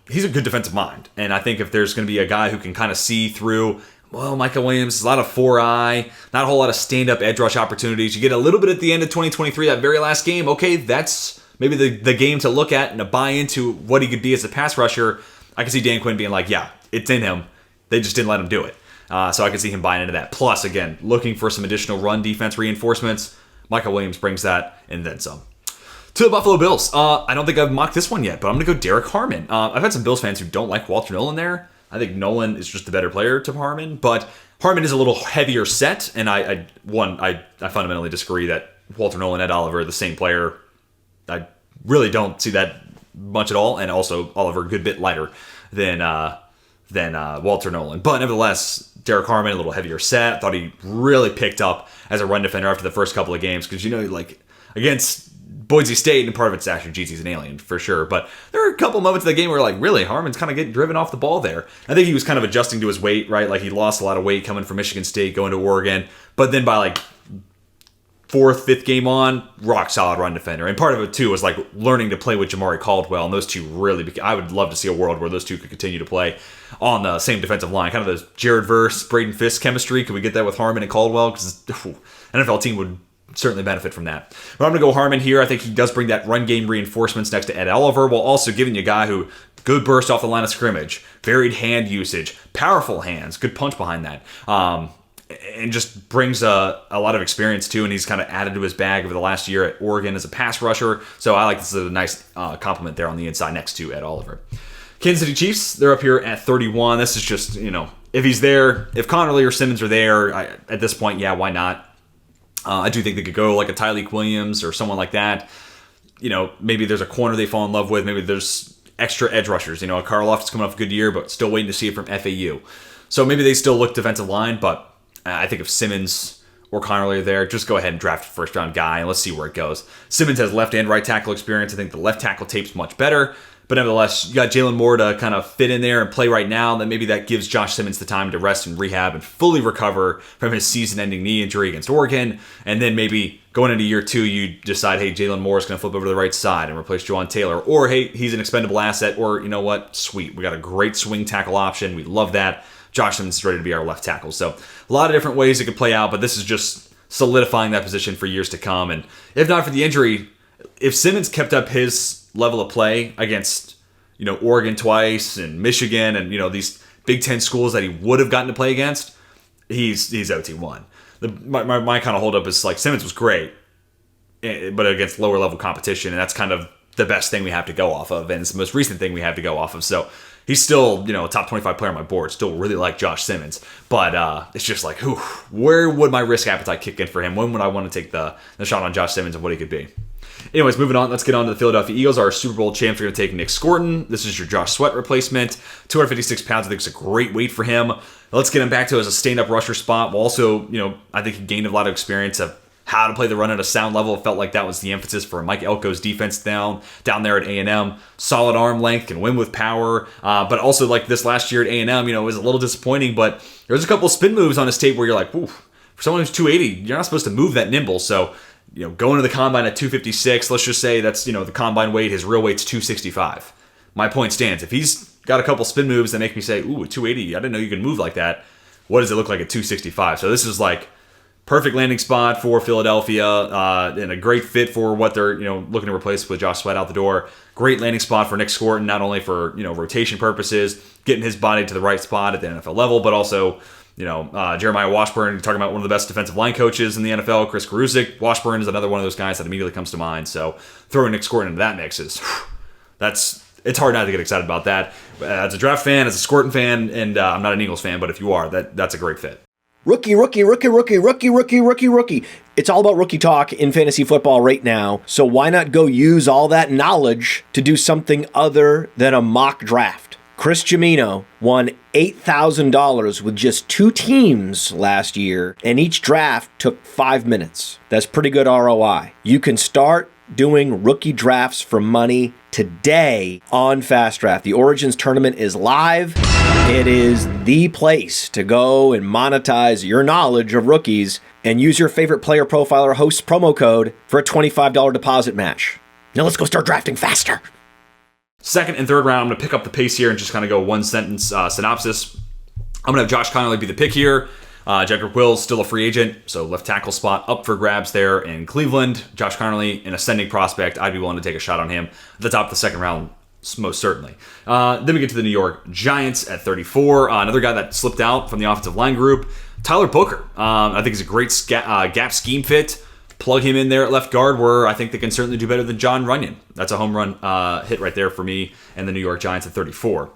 he's a good defensive mind. And I think if there's going to be a guy who can kind of see through, Michael Williams, a lot of 4-eye, not a whole lot of stand-up edge rush opportunities. You get a little bit at the end of 2023, that very last game. Okay, that's maybe the game to look at and to buy into what he could be as a pass rusher. I can see Dan Quinn being like, yeah, it's in him. They just didn't let him do it. So I can see him buying into that. Plus, again, looking for some additional run defense reinforcements. Michael Williams brings that and then some. To the Buffalo Bills. I don't think I've mocked this one yet, but I'm going to go Derek Harmon. I've had some Bills fans who don't like Walter Nolan there. I think Nolan is just the better player to Harmon, but Harmon is a little heavier set, and I fundamentally disagree that Walter Nolan and Ed Oliver are the same player. I really don't see that much at all, and also Oliver a good bit lighter than Walter Nolan. But nevertheless, Derek Harmon, a little heavier set. Thought he really picked up as a run defender after the first couple of games because, against Boise State, and part of it's actually GT's an alien for sure. But there are a couple moments in the game where like, really, Harmon's kind of getting driven off the ball there. I think he was kind of adjusting to his weight, right? Like he lost a lot of weight coming from Michigan State, going to Oregon. But then by like fourth, fifth game on, rock solid run defender. And part of it too was like learning to play with Jamari Caldwell, and those two really, I would love to see a world where those two could continue to play on the same defensive line. Kind of the Jared Verse, Braden Fisk chemistry. Could we get that with Harmon and Caldwell? Because NFL team would certainly benefit from that. But I'm going to go Harmon here. I think he does bring that run game reinforcements next to Ed Oliver, while also giving you a guy who good burst off the line of scrimmage, varied hand usage, powerful hands, good punch behind that. And just brings a lot of experience too, and he's kind of added to his bag over the last year at Oregon as a pass rusher. So I like this as a nice compliment there on the inside next to Ed Oliver. Kansas City Chiefs, they're up here at 31. This is just, if he's there, if Connerly or Simmons are there, at this point, yeah, why not? I do think they could go like a Tyreek Williams or someone like that. Maybe there's a corner they fall in love with. Maybe there's extra edge rushers. Karloff is coming off a good year, but still waiting to see it from FAU. So maybe they still look defensive line, but I think if Simmons or Connerly are there, just go ahead and draft a first-round guy, and let's see where it goes. Simmons has left and right tackle experience. I think the left tackle tape's much better. But nevertheless, you got Jalen Moore to kind of fit in there and play right now. Then maybe that gives Josh Simmons the time to rest and rehab and fully recover from his season-ending knee injury against Oregon. And then maybe going into year two, you decide, hey, Jalen Moore is going to flip over to the right side and replace Juwan Taylor. Or, hey, he's an expendable asset. Or, you know what? Sweet. We got a great swing tackle option. We love that. Josh Simmons is ready to be our left tackle. So a lot of different ways it could play out, but this is just solidifying that position for years to come. And if not for the injury, if Simmons kept up his level of play against Oregon twice and Michigan and these Big Ten schools that he would have gotten to play against, he's OT1. My kind of holdup is like Simmons was great, but against lower level competition, and that's kind of the best thing we have to go off of, and it's the most recent thing we have to go off of. So he's still a top 25 player on my board. Still really like Josh Simmons, but it's just like, where would my risk appetite kick in for him? When would I want to take the shot on Josh Simmons and what he could be? Anyways, moving on, let's get on to the Philadelphia Eagles. Our Super Bowl champs are going to take Nick Scorton. This is your Josh Sweat replacement. 256 pounds, I think it's a great weight for him. Let's get him back to as a stand-up rusher spot. While also, I think he gained a lot of experience of how to play the run at a sound level. It felt like that was the emphasis for Mike Elko's defense down there at A&M. Solid arm length, can win with power. But also, like this last year at A&M, it was a little disappointing, but there's a couple of spin moves on his tape where you're like, ooh, for someone who's 280, you're not supposed to move that nimble. So, going to the combine at 256, let's just say that's, the combine weight, his real weight's 265. My point stands. If he's got a couple spin moves that make me say, ooh, 280, I didn't know you could move like that. What does it look like at 265? So this is like perfect landing spot for Philadelphia, and a great fit for what they're, looking to replace with Josh Sweat out the door. Great landing spot for Nick Scorton, not only for, rotation purposes, getting his body to the right spot at the NFL level, but also, Jeremiah Washburn, talking about one of the best defensive line coaches in the NFL, Chris Karuzik. Washburn is another one of those guys that immediately comes to mind. So throwing Nick Scorton into that mix is, it's hard not to get excited about that. As a draft fan, as a Scorton fan, and I'm not an Eagles fan, but if you are, that's a great fit. Rookie. It's all about rookie talk in fantasy football right now. So why not go use all that knowledge to do something other than a mock draft? Chris Jimino won $8,000 with just 2 teams last year, and each draft took 5 minutes. That's pretty good ROI. You can start doing rookie drafts for money today on Fast Draft. The Origins tournament is live. It is the place to go and monetize your knowledge of rookies and use your favorite player profiler host promo code for a $25 deposit match. Now let's go start drafting faster. Second and third round, I'm going to pick up the pace here and just kind of go one sentence synopsis. I'm going to have Josh Connerly be the pick here. Jedrick Wills still a free agent, so left tackle spot up for grabs there in Cleveland. Josh Connerly, an ascending prospect. I'd be willing to take a shot on him at the top of the second round, most certainly. Then we get to the New York Giants at 34. Another guy that slipped out from the offensive line group, Tyler Booker. I think he's a great gap scheme fit. Plug him in there at left guard, where I think they can certainly do better than John Runyon. That's a home run hit right there for me and the New York Giants at 34.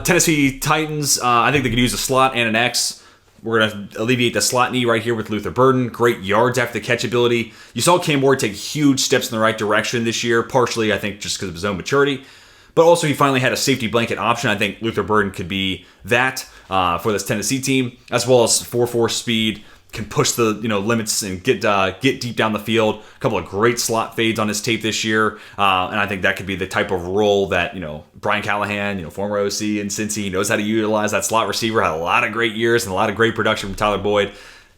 Tennessee Titans, I think they could use a slot and an X. We're going to alleviate the slot knee right here with Luther Burden. Great yards after the catch ability. You saw Cam Ward take huge steps in the right direction this year, partially, I think, just because of his own maturity. But also, he finally had a safety blanket option. I think Luther Burden could be that for this Tennessee team, as well as 4.4 speed, can push the limits and get deep down the field. A couple of great slot fades on his tape this year, and I think that could be the type of role that Brian Callahan, former OC in Cincy, he knows how to utilize that slot receiver. Had a lot of great years and a lot of great production from Tyler Boyd.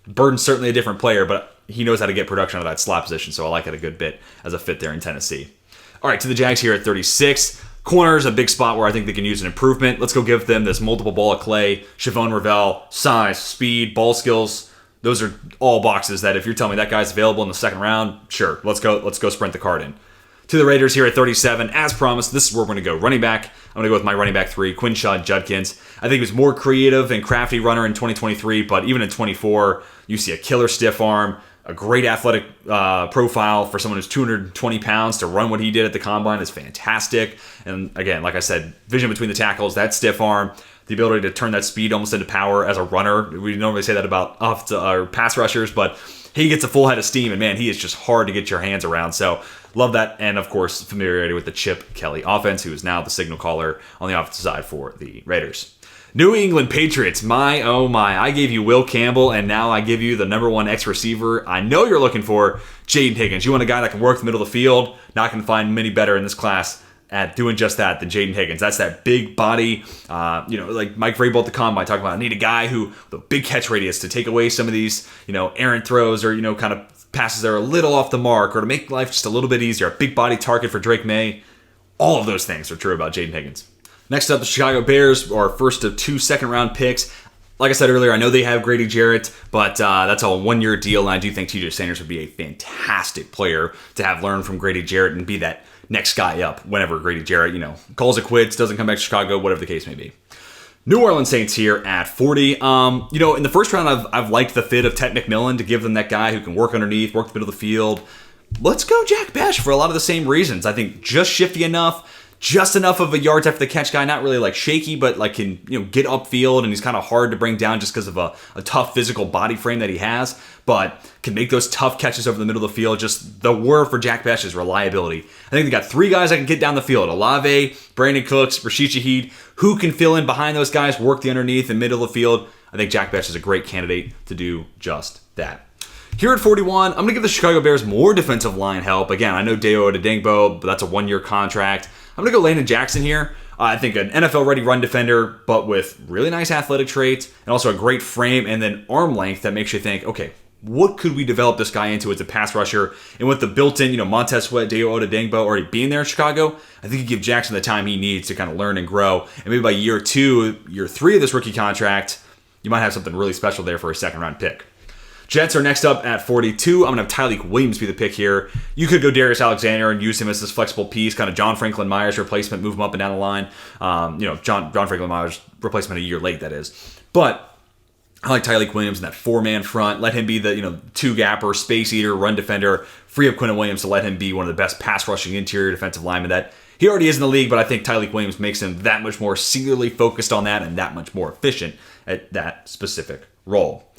Burton's certainly a different player, but he knows how to get production out of that slot position, so I like it a good bit as a fit there in Tennessee. All right, to the Jags here at 36. Corners, a big spot where I think they can use an improvement. Let's go give them this multiple ball of clay, Chavon Ravel, size, speed, ball skills. Those are all boxes that if you're telling me that guy's available in the second round, sure, let's go sprint the card in. To the Raiders here at 37, as promised, this is where we're going to go. Running back, I'm going to go with my running back 3, Quinshon Judkins. I think he was more creative and crafty runner in 2023, but even in 24, you see a killer stiff arm, a great athletic profile for someone who's 220 pounds to run what he did at the combine is fantastic. And again, like I said, vision between the tackles, that stiff arm, the ability to turn that speed almost into power as a runner. We normally say that about pass rushers, but he gets a full head of steam, and man, he is just hard to get your hands around. So love that. And of course, familiarity with the Chip Kelly offense, who is now the signal caller on the offensive side for the Raiders. New England Patriots, my oh my. I gave you Will Campbell, and now I give you the number 1 X receiver I know you're looking for, Jaden Higgins. You want a guy that can work the middle of the field? Not going to find many better in this class at doing just that than Jaden Higgins. That's that big body, like Mike Vrabel at the combine talking about, I need a guy who, with a big catch radius to take away some of these, errant throws or, kind of passes that are a little off the mark or to make life just a little bit easier. A big body target for Drake May. All of those things are true about Jaden Higgins. Next up, the Chicago Bears are first of 2 second-round picks. Like I said earlier, I know they have Grady Jarrett, but that's a 1-year deal, and I do think TJ Sanders would be a fantastic player to have learned from Grady Jarrett and be that next guy up whenever Grady Jarrett, calls it quits, doesn't come back to Chicago, whatever the case may be. New Orleans Saints here at 40. In the first round, I've liked the fit of Ted McMillan to give them that guy who can work underneath, work the middle of the field. Let's go Jack Bash for a lot of the same reasons. I think just shifty enough, just enough of a yards after the catch guy, not really like shaky, but like can get upfield, and he's kind of hard to bring down just because of a tough physical body frame that he has, but can make those tough catches over the middle of the field. Just the word for Jack Bash is reliability. I think they got 3 guys that can get down the field: Olave, Brandon Cooks, Rashid Shaheed, who can fill in behind those guys, work the underneath and middle of the field. I think Jack Bash is a great candidate to do just that. Here at 41, I'm going to give the Chicago Bears more defensive line help. Again, I know Dayo Odedingbo, but that's a 1-year contract. I'm going to go Landon Jackson here. I think an NFL-ready run defender, but with really nice athletic traits and also a great frame and then arm length that makes you think, okay, what could we develop this guy into as a pass rusher? And with the built-in, Montez Sweat, Dayo Odedingbo already being there in Chicago, I think you give Jackson the time he needs to kind of learn and grow. And maybe by year 2, year 3 of this rookie contract, you might have something really special there for a second-round pick. Jets are next up at 42. I'm going to have Tyleik Williams be the pick here. You could go Darius Alexander and use him as this flexible piece, kind of John Franklin Myers replacement, move him up and down the line. John Franklin Myers replacement a year late, that is. But I like Tyleik Williams in that 4-man front. Let him be the 2-gapper, space eater, run defender. Free up Quinnen Williams to let him be one of the best pass rushing interior defensive linemen that he already is in the league, but I think Tyleik Williams makes him that much more singularly focused on that and that much more efficient at that specific role.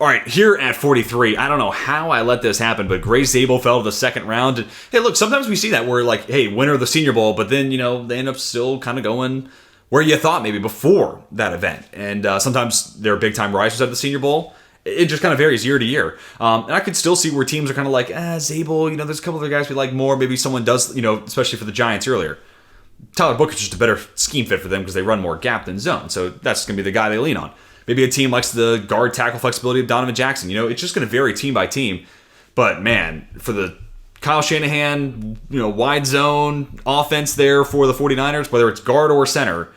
All right, here at 43, I don't know how I let this happen, but Gray Zabel fell to the second round. And, hey, look, sometimes we see that where, like, hey, winner of the Senior Bowl, but then, they end up still kind of going where you thought maybe before that event. And sometimes they're big-time risers at the Senior Bowl. It just kind of varies year to year. And I could still see where teams are kind of like, Zabel, there's a couple other guys we like more. Maybe someone does, especially for the Giants earlier. Tyler Booker's just a better scheme fit for them because they run more gap than zone. So that's going to be the guy they lean on. Maybe a team likes the guard tackle flexibility of Donovan Jackson. It's just going to vary team by team. But, man, for the Kyle Shanahan, wide zone offense there for the 49ers, whether it's guard or center,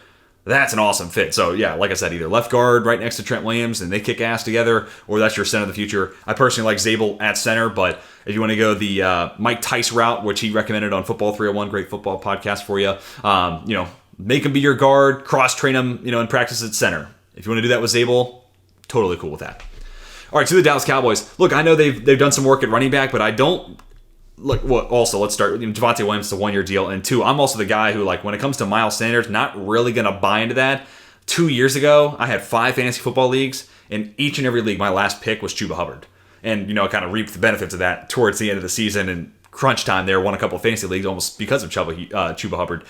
that's an awesome fit. So, yeah, like I said, either left guard right next to Trent Williams and they kick ass together, or that's your center of the future. I personally like Zabel at center, but if you want to go the Mike Tice route, which he recommended on Football 301, great football podcast for you, make him be your guard, cross-train him, in practice at center. If you want to do that with Zabel, totally cool with that. All right, to the Dallas Cowboys. Look, I know they've done some work at running back, but I don't look. Well, also, let's start with Javonte Williams. It's a 1-year deal, and 2, I'm also the guy who, like, when it comes to Miles Sanders, not really going to buy into that. 2 years ago, I had 5 fantasy football leagues, and each and every league, my last pick was Chuba Hubbard, and I kind of reaped the benefits of that towards the end of the season and crunch time there. Won a couple of fantasy leagues almost because of Chuba Hubbard.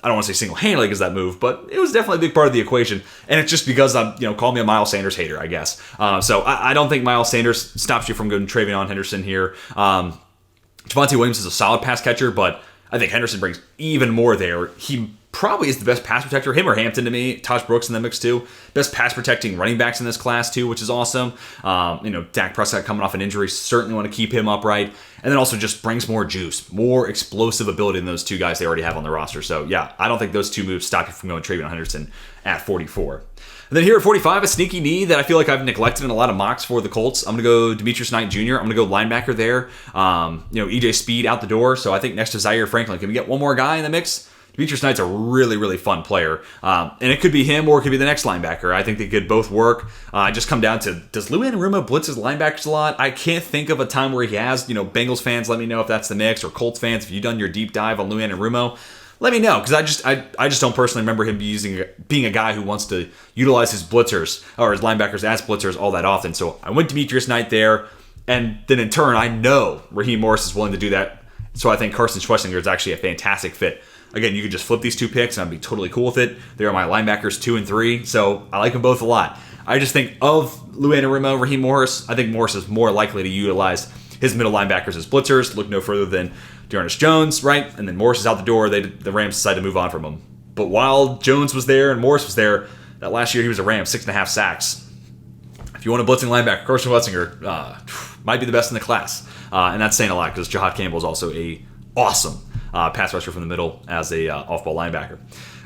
I don't want to say single-handedly because that move, but it was definitely a big part of the equation. And it's just because call me a Miles Sanders hater, I guess. So I don't think Miles Sanders stops you from going Travion Henderson here. Javonte Williams is a solid pass catcher, but I think Henderson brings even more there. He probably is the best pass protector, him or Hampton to me. Taj Brooks in the mix too. Best pass protecting running backs in this class too, which is awesome. Dak Prescott coming off an injury, certainly want to keep him upright. And then also just brings more juice, more explosive ability than those two guys they already have on the roster. So yeah, I don't think those two moves stop you from going Travion Henderson at 44. And then here at 45, a sneaky need that I feel like I've neglected in a lot of mocks for the Colts. I'm going to go Demetrius Knight Jr. I'm going to go linebacker there. EJ Speed out the door. So I think next to Zaire Franklin, can we get one more guy in the mix? Demetrius Knight's a really, really fun player. And it could be him or it could be the next linebacker. I think they could both work. Just come down to, does Lou Anarumo blitz his linebackers a lot? I can't think of a time where he has. Bengals fans, let me know if that's the mix, or Colts fans, if you've done your deep dive on Lou Anarumo. Let me know, because I just don't personally remember him being a guy who wants to utilize his blitzers or his linebackers as blitzers all that often. So I went Demetrius Knight there, and then in turn, I know Raheem Morris is willing to do that. So I think Carson Schwessinger is actually a fantastic fit. Again, you could just flip these two picks, and I'd be totally cool with it. They are my linebackers 2 and 3, so I like them both a lot. I just think of Lou Anarumo, Raheem Morris, I think Morris is more likely to utilize his middle linebackers as blitzers. Look no further than Dearness Jones, right? And then Morris is out the door. The Rams decide to move on from him. But while Jones was there and Morris was there, that last year he was a Ram, 6.5 sacks. If you want a blitzing linebacker, Carson Schwessinger might be the best in the class. And that's saying a lot because Jahad Campbell is also a awesome pass rusher from the middle as a off-ball linebacker.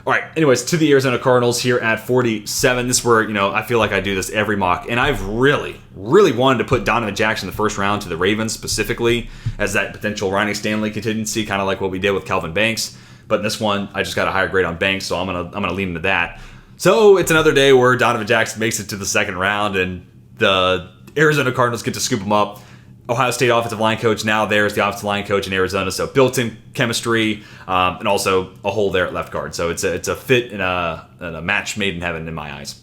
All right, anyways, to the Arizona Cardinals here at 47. This is where, I feel like I do this every mock. And I've really, really wanted to put Donovan Jackson in the first round to the Ravens specifically as that potential Ronnie Stanley contingency, kind of like what we did with Calvin Banks. But in this one, I just got a higher grade on Banks, so I'm gonna lean into that. So it's another day where Donovan Jackson makes it to the second round, and the Arizona Cardinals get to scoop him up. Ohio State offensive line coach, now there's the offensive line coach in Arizona, so built-in chemistry, and also a hole there at left guard. So it's a fit and a match made in heaven in my eyes.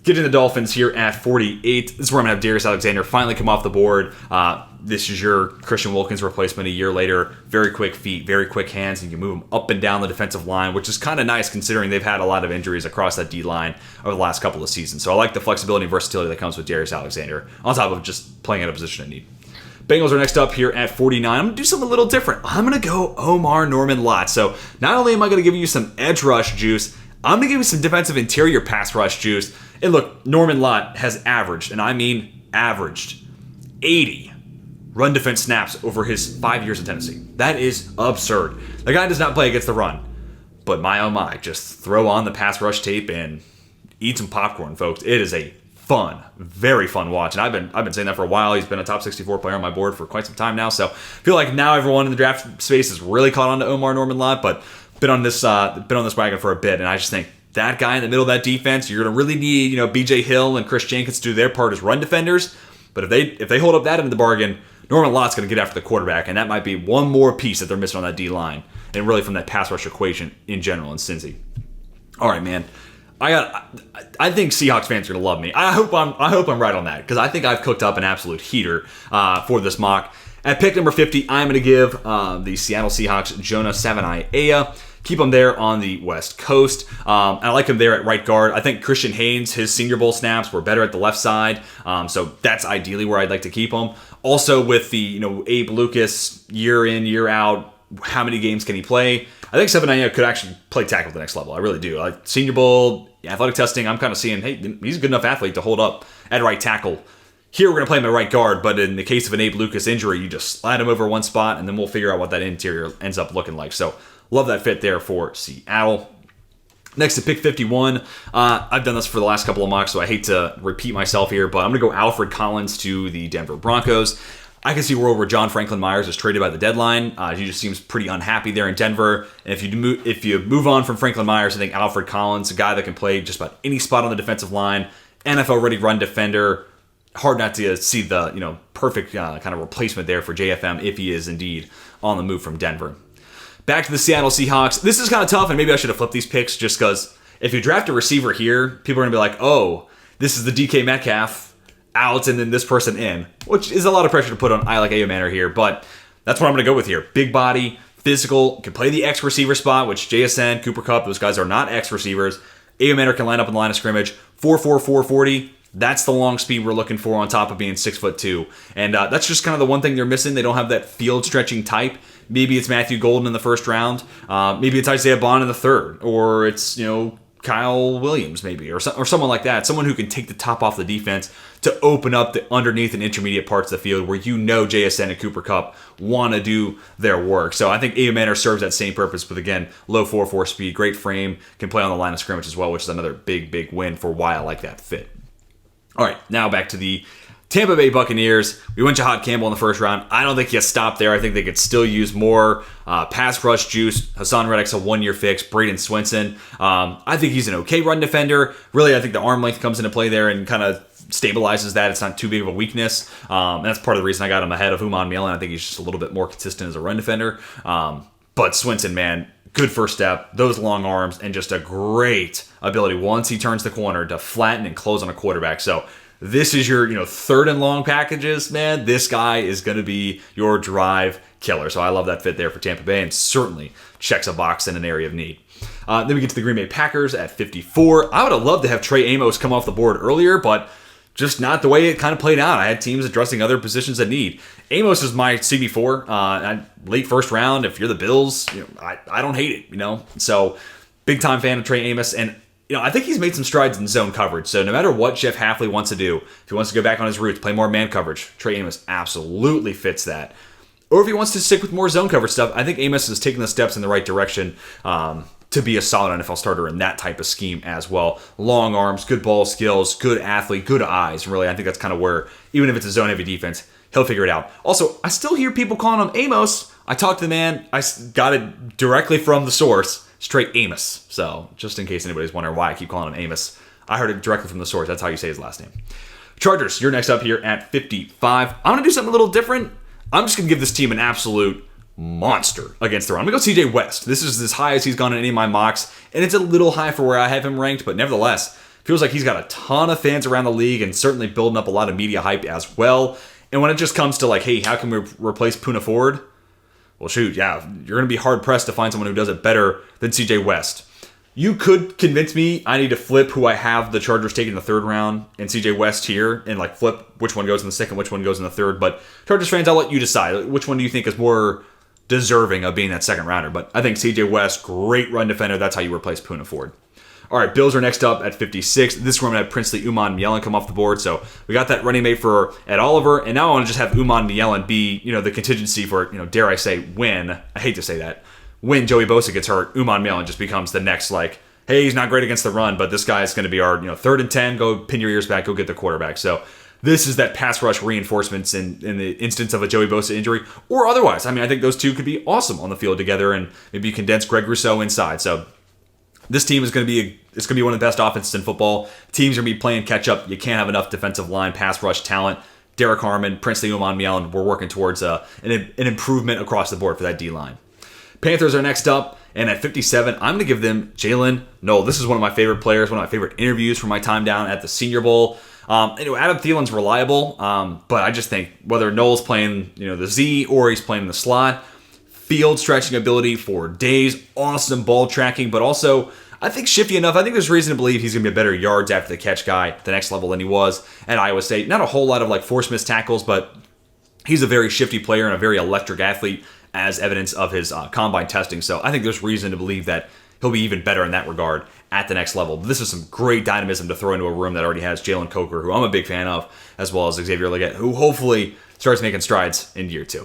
Getting the Dolphins here at 48. This is where I'm going to have Darius Alexander finally come off the board. This is your Christian Wilkins replacement a year later. Very quick feet, very quick hands, and you can move them up and down the defensive line, which is kind of nice considering they've had a lot of injuries across that D-line over the last couple of seasons. So I like the flexibility and versatility that comes with Darius Alexander on top of just playing at a position of need. Bengals are next up here at 49. I'm going to do something a little different. I'm going to go Omar Norman-Lott. So not only am I going to give you some edge rush juice, I'm going to give you some defensive interior pass rush juice. And look, Norman-Lott has averaged, and I mean averaged, 80 run defense snaps over his 5 years in Tennessee. That is absurd. The guy does not play against the run. But my oh my, just throw on the pass rush tape and eat some popcorn, folks. It is a fun, very fun watch, and I've been saying that for a while. He's been a top 64 player on my board for quite some time now, so I feel like now everyone in the draft space has really caught on to Omar Norman-Lott, but been on this wagon for a bit, and I just think that guy in the middle of that defense, you're going to really need B.J. Hill and Chris Jenkins to do their part as run defenders, but if they hold up that end of the bargain, Norman-Lott's going to get after the quarterback, and that might be one more piece that they're missing on that D-line, and really from that pass rush equation in general in Cincy. All right, man. I think Seahawks fans are gonna love me. I hope I'm right on that because I think I've cooked up an absolute heater for this mock. At pick number 50, I'm gonna give the Seattle Seahawks Jonah Savaiinaea. Keep him there on the West Coast. I like him there at right guard. I think Christian Haynes, his Senior Bowl snaps were better at the left side, so that's ideally where I'd like to keep him. Also with the Abe Lucas year in year out, how many games can he play? I think Savaiinaea could actually play tackle at the next level. I really do. Senior Bowl, athletic testing, I'm kind of seeing, hey, he's a good enough athlete to hold up at right tackle. Here we're going to play him at right guard, but in the case of an Abe Lucas injury, you just slide him over one spot, and then we'll figure out what that interior ends up looking like. So love that fit there for Seattle. Next to pick 51, I've done this for the last couple of mocks, so I hate to repeat myself here, but I'm going to go Alfred Collins to the Denver Broncos. I can see a world where John Franklin Myers is traded by the deadline. He just seems pretty unhappy there in Denver. And if you move on from Franklin Myers, I think Alfred Collins, a guy that can play just about any spot on the defensive line, NFL-ready run defender. Hard not to see the perfect kind of replacement there for JFM if he is indeed on the move from Denver. Back to the Seattle Seahawks. This is kind of tough, and maybe I should have flipped these picks just because if you draft a receiver here, people are going to be like, oh, this is the DK Metcalf out and then this person in, which is a lot of pressure to put on I like Manor here, but that's what I'm going to go with here. Big body, physical, can play the X receiver spot, which JSN, Cooper Kupp, those guys are not X receivers. Ayomanor can line up in the line of scrimmage. 4'4", 440. That's the long speed we're looking for on top of being 6'2". And that's just kind of the one thing they're missing. They don't have that field stretching type. Maybe it's Matthew Golden in the first round. Maybe it's Isaiah Bond in the third. Or it's, Kyle Williams maybe. Or someone like that. Someone who can take the top off the defense to open up the underneath and intermediate parts of the field where JSN and Cooper Kupp want to do their work. So I think Ayomanor serves that same purpose, but again, low 4.4 speed, great frame, can play on the line of scrimmage as well, which is another big win for why I like that fit. All right, now back to the Tampa Bay Buccaneers. We went Jahad Campbell in the first round. I don't think you stop there. I think they could still use more pass rush juice. Hassan Reddick's a one-year fix. Braden Swinson. I think he's an okay run defender. Really, I think the arm length comes into play there and kind of stabilizes that. It's not too big of a weakness. And that's part of the reason I got him ahead of Uman Mielen. I think he's just a little bit more consistent as a run defender. But Swinson, man, good first step, those long arms, and just a great ability once he turns the corner to flatten and close on a quarterback. So this is your third and long packages, man. This guy is going to be your drive killer. So I love that fit there for Tampa Bay and certainly checks a box in an area of need. Then we get to the Green Bay Packers at 54. I would have loved to have Trey Amos come off the board earlier, but just not the way it kind of played out. I had teams addressing other positions of need. Amos is my CB4, late first round. If you're the Bills, I don't hate it, So big time fan of Trey Amos, and I think he's made some strides in zone coverage. So no matter what Jeff Hafley wants to do, if he wants to go back on his roots, play more man coverage, Trey Amos absolutely fits that. Or if he wants to stick with more zone coverage stuff, I think Amos is taking the steps in the right direction to be a solid NFL starter in that type of scheme as well. Long arms, good ball skills, good athlete, good eyes. Really, I think that's kind of where, even if it's a zone-heavy defense, he'll figure it out. Also, I still hear people calling him Amos. I talked to the man. I got it directly from the source. Straight Amos. So, just in case anybody's wondering why I keep calling him Amos, I heard it directly from the source. That's how you say his last name. Chargers, you're next up here at 55. I'm going to do something a little different. I'm just going to give this team an absolute monster against the run. I'm going to go CJ West. This is as high as he's gone in any of my mocks, and it's a little high for where I have him ranked, but nevertheless, feels like he's got a ton of fans around the league and certainly building up a lot of media hype as well. And when it just comes to hey, how can we replace Poona Ford? Well, shoot, yeah, you're going to be hard-pressed to find someone who does it better than CJ West. You could convince me I need to flip who I have the Chargers taking in the third round and CJ West here and flip which one goes in the second, which one goes in the third. But Chargers fans, I'll let you decide. Which one do you think is more deserving of being that second rounder? But I think CJ West, great run defender. That's how you replace Poona Ford. All right, Bills are next up at 56. This is where I'm going to have Princely Uman Mielen come off the board. So we got that running mate for Ed Oliver, and now I want to just have Uman Mielen be, the contingency for, dare I say, when, I hate to say that, when Joey Bosa gets hurt, Uman Mielen just becomes the next, hey, he's not great against the run, but this guy is going to be our, 3rd and 10, go pin your ears back, go get the quarterback. So this is that pass rush reinforcements in the instance of a Joey Bosa injury, or otherwise. I think those two could be awesome on the field together, and maybe condense Greg Rousseau inside. So this team is going to be one of the best offenses in football. Teams are going to be playing catch up. You can't have enough defensive line, pass rush talent. Derek Harmon, Princely Uman Mielen, we're working towards an improvement across the board for that D-line. Panthers are next up, and at 57, I'm going to give them Jalen Noel. This is one of my favorite players, one of my favorite interviews from my time down at the Senior Bowl. Adam Thielen's reliable, but I just think whether Noel's playing the Z or he's playing in the slot, field stretching ability for days, awesome ball tracking, but also I think shifty enough. I think there's reason to believe he's going to be a better yards after the catch guy at the next level than he was at Iowa State. Not a whole lot of force missed tackles, but he's a very shifty player and a very electric athlete, as evidence of his combine testing. So I think there's reason to believe that he'll be even better in that regard at the next level. This is some great dynamism to throw into a room that already has Jalen Coker, who I'm a big fan of, as well as Xavier Legette, who hopefully starts making strides in year 2.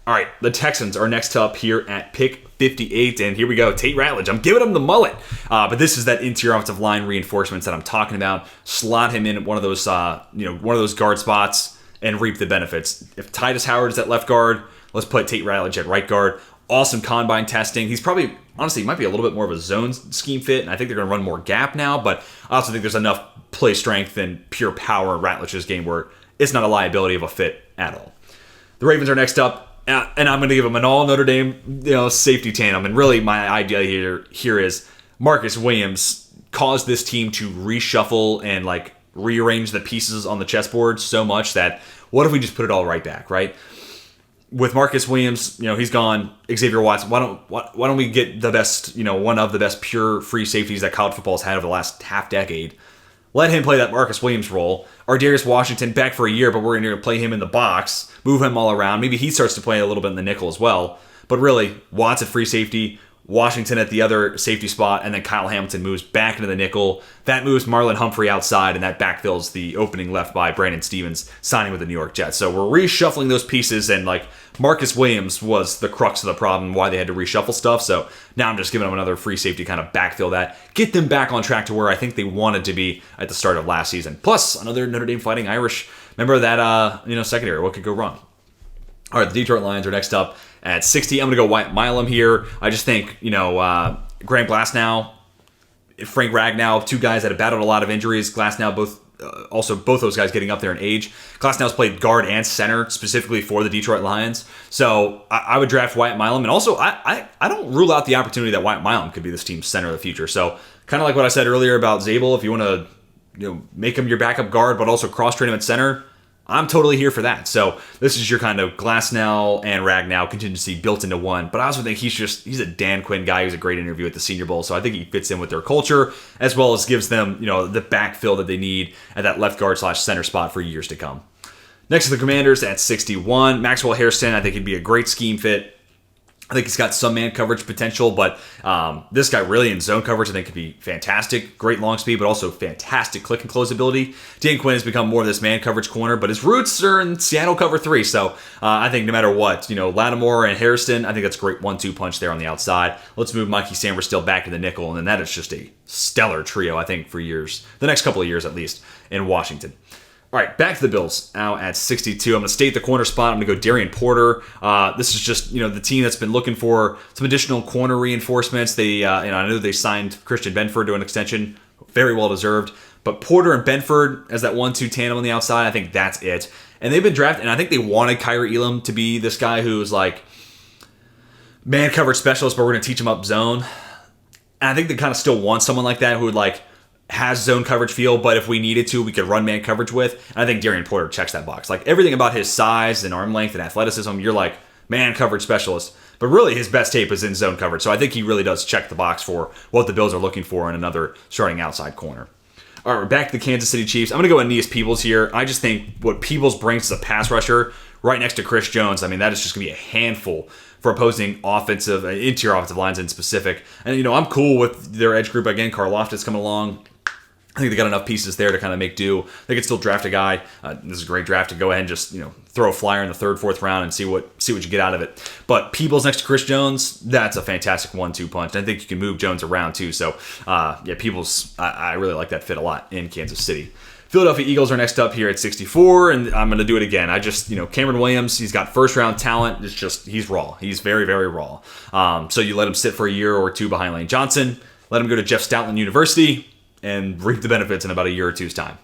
All right, the Texans are next up here at pick 58, and here we go. Tate Ratledge. I'm giving him the mullet, but this is that interior offensive line reinforcements that I'm talking about. Slot him in at one of those guard spots and reap the benefits. If Titus Howard is at left guard, let's put Tate Ratledge at right guard. Awesome combine testing. He's probably, honestly, he might be a little bit more of a zone scheme fit, and I think they're going to run more gap now, but I also think there's enough play strength and pure power in Ratledge's game where it's not a liability of a fit at all. The Ravens are next up, and I'm going to give them an all Notre Dame safety tandem, and really my idea here is Marcus Williams caused this team to reshuffle and rearrange the pieces on the chessboard so much that what if we just put it all right back, right? with Marcus Williams, he's gone. Xavier Watson. Why don't we get the best, one of the best pure free safeties that college football has had over the last half decade? Let him play that Marcus Williams role. Darius Washington back for a year, but we're going to play him in the box, move him all around. Maybe he starts to play a little bit in the nickel as well. But really, Watson free safety, Washington at the other safety spot, and then Kyle Hamilton moves back into the nickel. That moves Marlon Humphrey outside, and that backfills the opening left by Brandon Stevens signing with the New York Jets. So we're reshuffling those pieces, and Marcus Williams was the crux of the problem, why they had to reshuffle stuff. So now I'm just giving them another free safety kind of backfill that, get them back on track to where I think they wanted to be at the start of last season. Plus another Notre Dame Fighting Irish. Remember that secondary? What could go wrong? All right, the Detroit Lions are next up at 60. I'm going to go Wyatt Milam here. I just think, Graham Glasnow, Frank Ragnow, two guys that have battled a lot of injuries. Glasnow, both those guys getting up there in age. Glasnow's played guard and center specifically for the Detroit Lions. So I would draft Wyatt Milam. And also, I don't rule out the opportunity that Wyatt Milam could be this team's center of the future. So kind of like what I said earlier about Zabel, if you want to make him your backup guard but also cross-train him at center, I'm totally here for that. So this is your kind of Glasnow and Ragnow contingency built into one. But I also think he's a Dan Quinn guy. He was a great interview at the Senior Bowl. So I think he fits in with their culture as well as gives them, the backfill that they need at that left guard / center spot for years to come. Next to the Commanders at 61. Maxwell Hairston, I think he'd be a great scheme fit. I think he's got some man coverage potential, but this guy really in zone coverage I think could be fantastic. Great long speed, but also fantastic click and close ability. Dan Quinn has become more of this man coverage corner, but his roots are in Seattle cover 3. So I think no matter what, Lattimore and Hairston, I think that's a great 1-2 punch there on the outside. Let's move Mikey Samberstill back to the nickel, and then that is just a stellar trio, I think, for years, the next couple of years at least, in Washington. All right, back to the Bills now at 62. I'm going to stay at the corner spot. I'm going to go Darian Porter. This is just, the team that's been looking for some additional corner reinforcements. They, I know they signed Christian Benford to an extension, very well deserved. But Porter and Benford as that 1-2 tandem on the outside, I think that's it. And they've been drafted, and I think they wanted Kyrie Elam to be this guy who's man coverage specialist, but we're going to teach him up zone. And I think they kind of still want someone like that who would has zone coverage feel, but if we needed to, we could run man coverage with. And I think Darian Porter checks that box. Everything about his size and arm length and athleticism, you're man coverage specialist. But really, his best tape is in zone coverage. So I think he really does check the box for what the Bills are looking for in another starting outside corner. All right, we're back to the Kansas City Chiefs. I'm going to go Aeneas Peebles here. I just think what Peebles brings to the pass rusher right next to Chris Jones, that is just going to be a handful for opposing interior offensive lines in specific. And, I'm cool with their edge group. Again, Karlaftis coming along. I think they got enough pieces there to kind of make do. They could still draft a guy. This is a great draft to go ahead and just throw a flyer in the 3rd, 4th round and see what you get out of it. But Peebles next to Chris Jones, that's a fantastic 1-2 punch. And I think you can move Jones around too. So Peebles, I really like that fit a lot in Kansas City. Philadelphia Eagles are next up here at 64, and I'm going to do it again. Cameron Williams, he's got first-round talent. It's just, he's raw. He's very, very raw. So you let him sit for a year or two behind Lane Johnson, let him go to Jeff Stoutland University, and reap the benefits in about a year or two's time.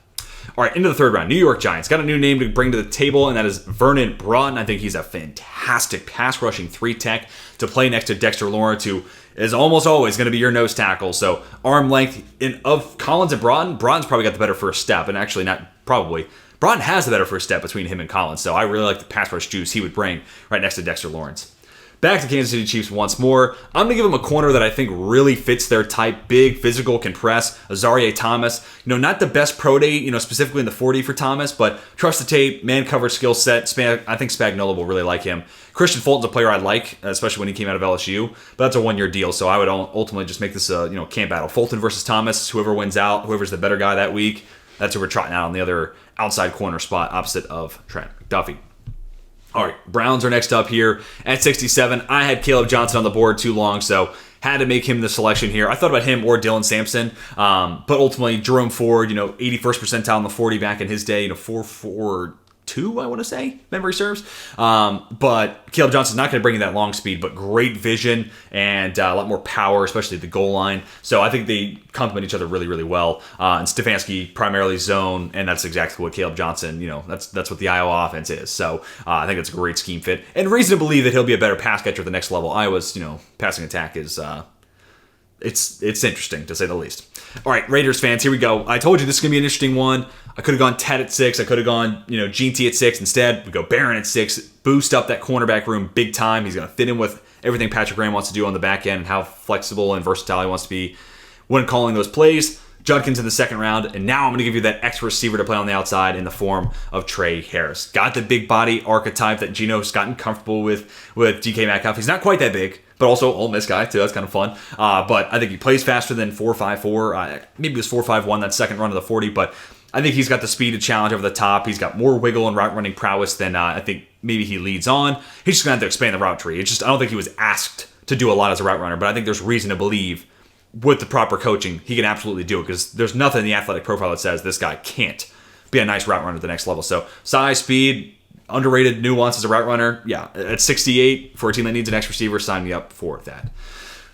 All right, into the 3rd round. New York Giants got a new name to bring to the table, and that is Vernon Broughton. I think he's a fantastic pass-rushing 3-tech to play next to Dexter Lawrence, who is almost always going to be your nose tackle. So arm length of Collins and Broughton, Broughton's probably got the better first step, and actually not probably. Broughton has the better first step between him and Collins, so I really like the pass rush juice he would bring right next to Dexter Lawrence. Back to Kansas City Chiefs once more. I'm going to give them a corner that I think really fits their type. Big, physical, compress. Azarie Thomas. Not the best pro day, specifically in the 40 for Thomas, but trust the tape, man coverage skill set. I think Spagnuolo will really like him. Christian Fulton's a player I like, especially when he came out of LSU, but that's a 1-year deal, so I would ultimately just make this a camp battle. Fulton versus Thomas. Whoever wins out, whoever's the better guy that week, that's who we're trotting out on the other outside corner spot opposite of Trent McDuffie. All right, Browns are next up here at 67. I had Caleb Johnson on the board too long, so had to make him the selection here. I thought about him or Dylan Sampson, but ultimately Jerome Ford, 81st percentile in the 40 back in his day, 4.42, I want to say, memory serves. But Caleb Johnson's not going to bring you that long speed, but great vision and a lot more power, especially at the goal line. So I think they complement each other really, really well. And Stefanski primarily zone, and that's exactly what Caleb Johnson, that's what the Iowa offense is. So I think it's a great scheme fit, and reason to believe that he'll be a better pass catcher at the next level. Iowa's, passing attack is it's interesting to say the least. All right, Raiders fans, here we go. I told you this is going to be an interesting one. I could have gone Ted at 6. I could have gone, Gene T at 6. Instead, we go Barron at 6. Boost up that cornerback room big time. He's going to fit in with everything Patrick Graham wants to do on the back end and how flexible and versatile he wants to be when calling those plays. Judkins in the second round, and now I'm going to give you that extra receiver to play on the outside in the form of Trey Harris. Got the big body archetype that Gino's gotten comfortable with DK Metcalf. He's not quite that big, but also Ole Miss guy too. That's kind of fun. But I think he plays faster than 4.54. Maybe it was 4.51 that second run of the 40, but I think he's got the speed to challenge over the top. He's got more wiggle and route running prowess than I think maybe he leads on. He's just going to have to expand the route tree. It's just I don't think he was asked to do a lot as a route runner, but I think there's reason to believe with the proper coaching, he can absolutely do it because there's nothing in the athletic profile that says this guy can't be a nice route runner at the next level. So size, speed, underrated nuance as a route runner. Yeah, at 68 for a team that needs an X receiver, sign me up for that.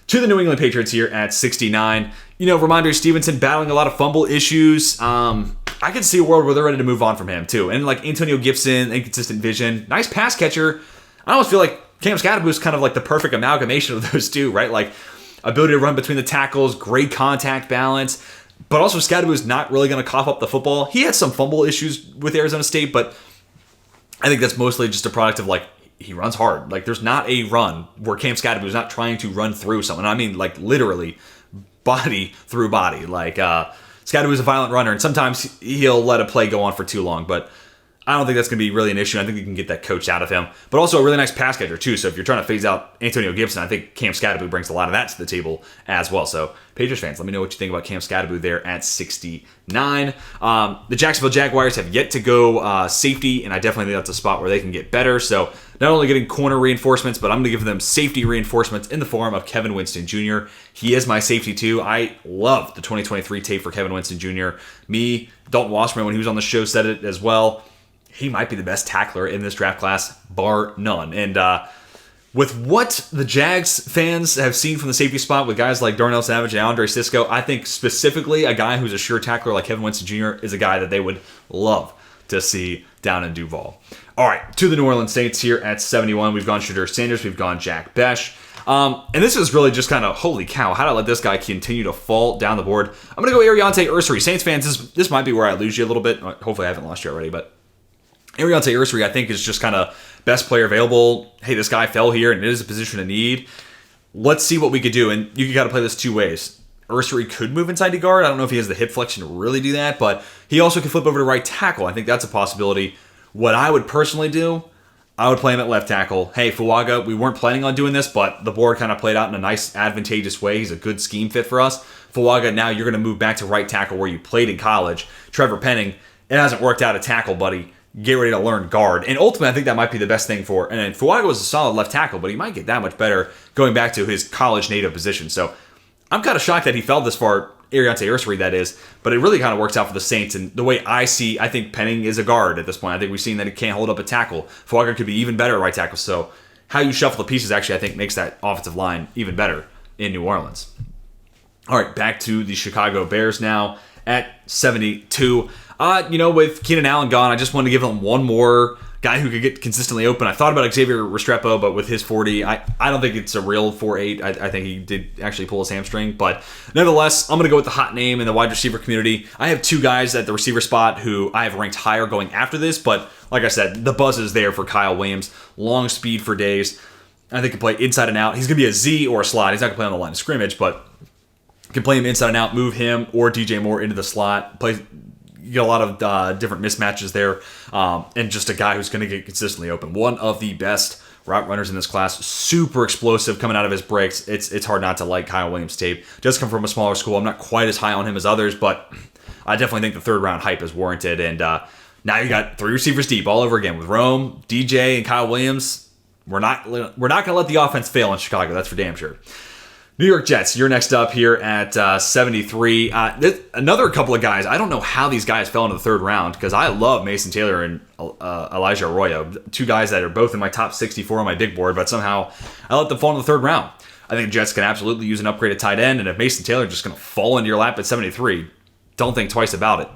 To the New England Patriots here at 69. Ramondre Stevenson battling a lot of fumble issues. I could see a world where they're ready to move on from him too. And like Antonio Gibson, inconsistent vision, nice pass catcher. I almost feel like Cam Scatterboo is kind of like the perfect amalgamation of those two, right? Like ability to run between the tackles, great contact balance, but also Scatterboo is not really going to cough up the football. He had some fumble issues with Arizona State, but I think that's mostly just a product of like he runs hard. Like there's not a run where Cam Scatterboo is not trying to run through someone. I mean like literally body through body. Like Scatterboo is a violent runner, and sometimes he'll let a play go on for too long, but I don't think that's going to be really an issue. I think you can get that coached out of him. But also a really nice pass catcher, too. So if you're trying to phase out Antonio Gibson, I think Cam Scatterboo brings a lot of that to the table as well. So Patriots fans, let me know what you think about Cam Scatterboo there at 69. The Jacksonville Jaguars have yet to go safety, and I definitely think that's a spot where they can get better. So not only getting corner reinforcements, but I'm going to give them safety reinforcements in the form of Kevin Winston Jr. He is my safety, too. I love the 2023 tape for Kevin Winston Jr. Dalton Wasserman, when he was on the show, said it as well. He might be the best tackler in this draft class, bar none. And with what the Jags fans have seen from the safety spot with guys like Darnell Savage and Andre Sisco, I think specifically a guy who's a sure tackler like Kevin Winston Jr. is a guy that they would love to see down in Duval. All right, to the New Orleans Saints here at 71. We've gone Shadur Sanders. We've gone Jack Besh. And this is really just kind of, holy cow, how did I let this guy continue to fall down the board? I'm going to go Ariante Ursary. Saints fans, this might be where I lose you a little bit. Hopefully I haven't lost you already, but Ariante Ursary, I think, is just kind of best player available. Hey, this guy fell here, and it is a position of need. Let's see what we could do, and you got to play this two ways. Ursary could move inside to guard. I don't know if he has the hip flexion to really do that, but he also could flip over to right tackle. I think that's a possibility. What I would personally do, I would play him at left tackle. Hey, Fuaga, we weren't planning on doing this, but the board kind of played out in a nice, advantageous way. He's a good scheme fit for us. Fuaga, now you're going to move back to right tackle where you played in college. Trevor Penning, it hasn't worked out at tackle, buddy. Get ready to learn guard. And ultimately, I think that might be the best thing for. And Fuaga was a solid left tackle, but he might get that much better going back to his college native position. So I'm kind of shocked that he fell this far, Ariante Ursary, that is. But it really kind of works out for the Saints. And the way I think Penning is a guard at this point. I think we've seen that he can't hold up a tackle. Fuaga could be even better at right tackle. So how you shuffle the pieces actually, I think, makes that offensive line even better in New Orleans. All right, back to the Chicago Bears now at 72. With Keenan Allen gone, I just wanted to give them one more guy who could get consistently open. I thought about Xavier Restrepo, but with his 40, I don't think it's a real 4.8. I think he did actually pull his hamstring. But nevertheless, I'm going to go with the hot name in the wide receiver community. I have two guys at the receiver spot who I have ranked higher going after this, but like I said, the buzz is there for Kyle Williams. Long speed for days. I think he can play inside and out. He's going to be a Z or a slot. He's not going to play on the line of scrimmage, but can play him inside and out, move him or DJ Moore into the slot. You get a lot of different mismatches there, and just a guy who's going to get consistently open. One of the best route runners in this class, super explosive coming out of his breaks. It's hard not to like Kyle Williams' tape. Does come from a smaller school. I'm not quite as high on him as others, but I definitely think the third round hype is warranted. And now you got three receivers deep all over again with Rome, DJ, and Kyle Williams. We're not going to let the offense fail in Chicago. That's for damn sure. New York Jets, you're next up here at 73. Another couple of guys. I don't know how these guys fell into the third round because I love Mason Taylor and Elijah Arroyo. Two guys that are both in my top 64 on my big board, but somehow I let them fall in the third round. I think Jets can absolutely use an upgraded tight end, and if Mason Taylor is just going to fall into your lap at 73, don't think twice about it.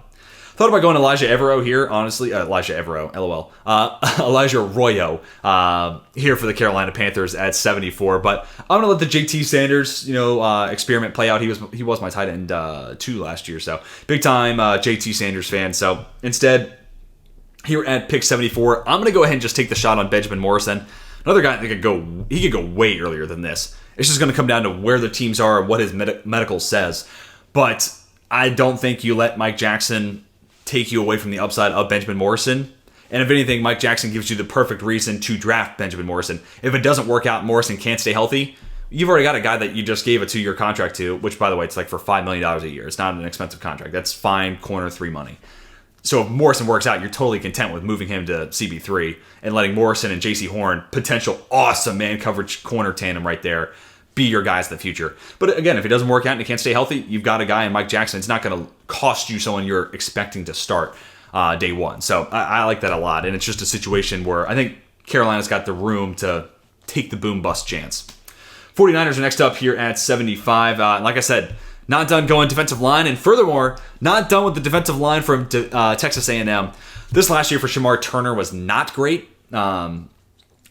Thought about going Elijah Evero here, honestly. Elijah Evero, LOL. Elijah Arroyo here for the Carolina Panthers at 74. But I'm going to let the JT Sanders, experiment play out. He was my tight end 2 last year, so big time JT Sanders fan. So instead, here at pick 74, I'm going to go ahead and just take the shot on Benjamin Morrison. Another guy that could go way earlier than this. It's just going to come down to where the teams are and what his medical says. But I don't think you let Mike Jackson take you away from the upside of Benjamin Morrison. And if anything, Mike Jackson gives you the perfect reason to draft Benjamin Morrison. If it doesn't work out, Morrison can't stay healthy, you've already got a guy that you just gave a 2-year contract to, which, by the way, it's like for $5 million a year. It's not an expensive contract. That's fine corner 3 money. So if Morrison works out, you're totally content with moving him to CB3 and letting Morrison and J.C. Horn, potential awesome man coverage corner tandem right there, be your guys in the future. But again, if it doesn't work out and you can't stay healthy, you've got a guy in Mike Jackson. It's not going to cost you someone you're expecting to start day one. So I like that a lot. And it's just a situation where I think Carolina's got the room to take the boom bust chance. 49ers are next up here at 75. Like I said, not done going defensive line. And furthermore, not done with the defensive line from Texas A&M. This last year for Shamar Turner was not great.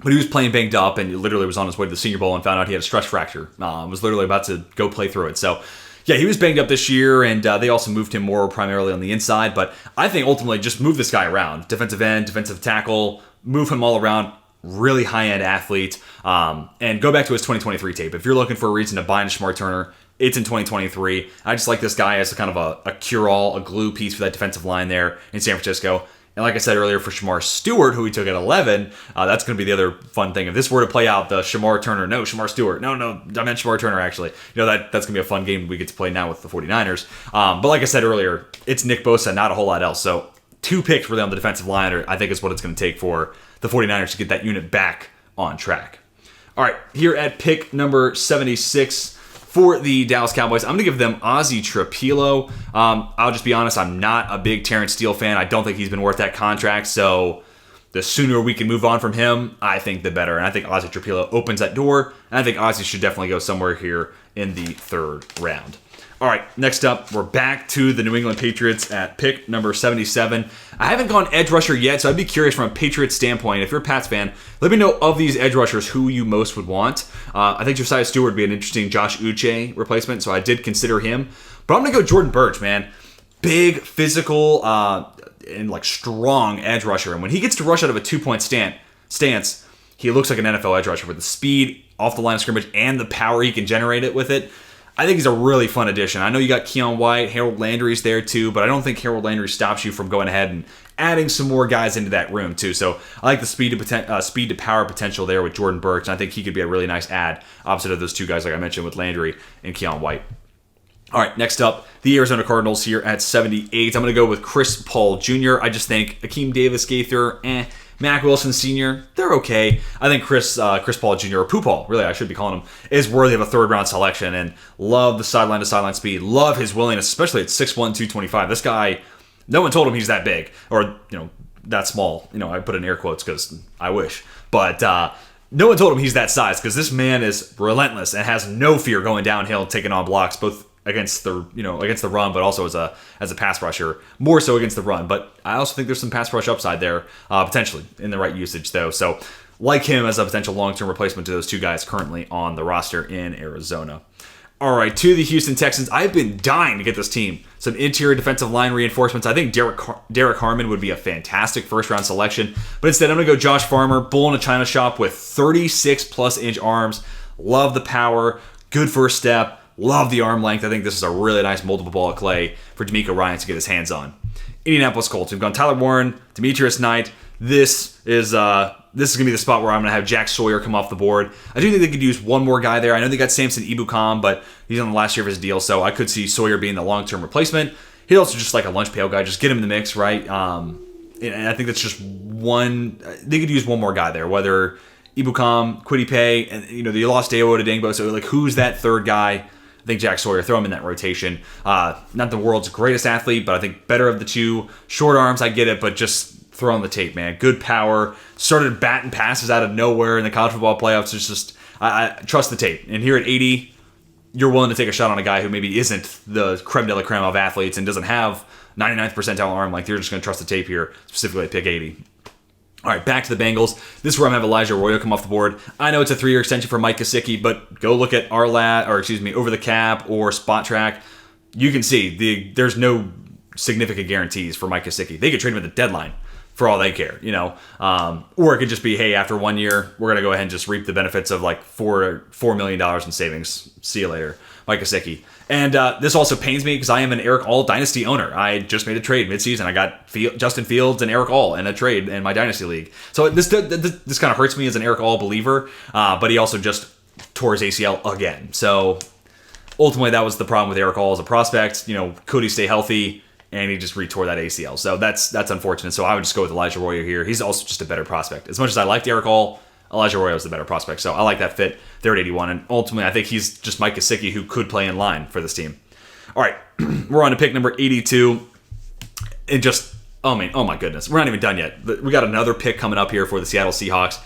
But he was playing banged up and literally was on his way to the Senior Bowl and found out he had a stress fracture. Was literally about to go play through it. So, yeah, he was banged up this year, and they also moved him more primarily on the inside. But I think ultimately just move this guy around. Defensive end, defensive tackle, move him all around. Really high-end athlete. And go back to his 2023 tape. If you're looking for a reason to buy into Shamar Turner, it's in 2023. I just like this guy as a kind of a cure-all, a glue piece for that defensive line there in San Francisco. And like I said earlier, for Shamar Stewart, who we took at 11, that's going to be the other fun thing. If this were to play out, the Shamar Turner, no, Shamar Stewart, no, I meant Shamar Turner, actually. That's going to be a fun game we get to play now with the 49ers. But like I said earlier, it's Nick Bosa, not a whole lot else. So 2 picks really on the defensive line, I think is what it's going to take for the 49ers to get that unit back on track. All right, here at pick number 76, for the Dallas Cowboys, I'm going to give them Ozzie Trapilo. I'll just be honest, I'm not a big Terrence Steele fan. I don't think he's been worth that contract, so the sooner we can move on from him, I think the better. And I think Ozzie Trapilo opens that door, and I think Ozzie should definitely go somewhere here in the 3rd round. All right, next up, we're back to the New England Patriots at pick number 77. I haven't gone edge rusher yet, so I'd be curious from a Patriots standpoint. If you're a Pats fan, let me know of these edge rushers who you most would want. I think Josiah Stewart would be an interesting Josh Uche replacement, so I did consider him. But I'm going to go Jordan Burch, man. Big, physical, and strong edge rusher. And when he gets to rush out of a 2-point stance, he looks like an NFL edge rusher with the speed off the line of scrimmage and the power he can generate it with it. I think he's a really fun addition. I know you got Keon White, Harold Landry's there too, but I don't think Harold Landry stops you from going ahead and adding some more guys into that room too. So I like the speed to power potential there with Jordan Burks, and I think he could be a really nice add opposite of those 2 guys like I mentioned with Landry and Keon White. All right, next up, the Arizona Cardinals here at 78. I'm going to go with Chris Paul Jr. I just think Akeem Davis-Gaither, Mac Wilson Sr., they're okay. I think Chris Paul Jr., or Pooh Paul, really I should be calling him, is worthy of a 3rd-round selection, and love the sideline-to-sideline speed, love his willingness, especially at 6'1", 225. This guy, no one told him he's that big, or, that small. I put in air quotes because I wish. But no one told him he's that size, because this man is relentless and has no fear going downhill and taking on blocks, both against the run, but also as a pass rusher, more so against the run. But I also think there's some pass rush upside there, potentially in the right usage though. So like him as a potential long-term replacement to those 2 guys currently on the roster in Arizona. All right, to the Houston Texans. I've been dying to get this team some interior defensive line reinforcements. I think Derek Harmon would be a fantastic 1st-round selection, but instead I'm going to go Josh Farmer, bull in a china shop with 36-plus inch arms. Love the power, good first step. Love the arm length. I think this is a really nice multiple ball of clay for DeMeco Ryans to get his hands on. Indianapolis Colts. We've gone Tyler Warren, Demetrius Knight. This is going to be the spot where I'm going to have Jack Sawyer come off the board. I do think they could use one more guy there. I know they got Samson Ebukam, but he's on the last year of his deal, so I could see Sawyer being the long-term replacement. He's also just like a lunch pail guy. Just get him in the mix, right? And I think that's just one. They could use one more guy there, whether Ebukam, Kwity Paye, and you lost Dayo Odedingbo, so who's that 3rd guy? I think Jack Sawyer, throw him in that rotation. Not the world's greatest athlete, but I think better of the 2. Short arms, I get it, but just throw on the tape, man. Good power. Started batting passes out of nowhere in the college football playoffs. It's just, I trust the tape. And here at 80, you're willing to take a shot on a guy who maybe isn't the creme de la creme of athletes and doesn't have 99th percentile arm length. You're just going to trust the tape here, specifically at pick 80. All right, back to the Bengals. This is where I'm going to have Elijah Arroyo come off the board. I know it's a 3-year extension for Mike Gesicki, but go look at Over the Cap or Spot Track. You can see there's no significant guarantees for Mike Gesicki. They could trade him at the deadline for all they care, or it could just be, hey, after 1 year, we're going to go ahead and just reap the benefits of like $4 million in savings. See you later, Mike Gesicki. And this also pains me because I am an Eric All Dynasty owner. I just made a trade midseason. I got Justin Fields and Eric All in a trade in my Dynasty league. So this kind of hurts me as an Eric All believer, but he also just tore his ACL again. So ultimately, that was the problem with Eric All as a prospect. Could he stay healthy? And he just retore that ACL. So that's unfortunate. So I would just go with Elijah Arroyo here. He's also just a better prospect. As much as I liked Eric All, Elijah Arroyo is the better prospect. So I like that fit there at 81. And ultimately, I think he's just Mike Gesicki who could play in line for this team. All right, we're on to pick number 82. And just, oh my goodness. We're not even done yet. We got another pick coming up here for the Seattle Seahawks.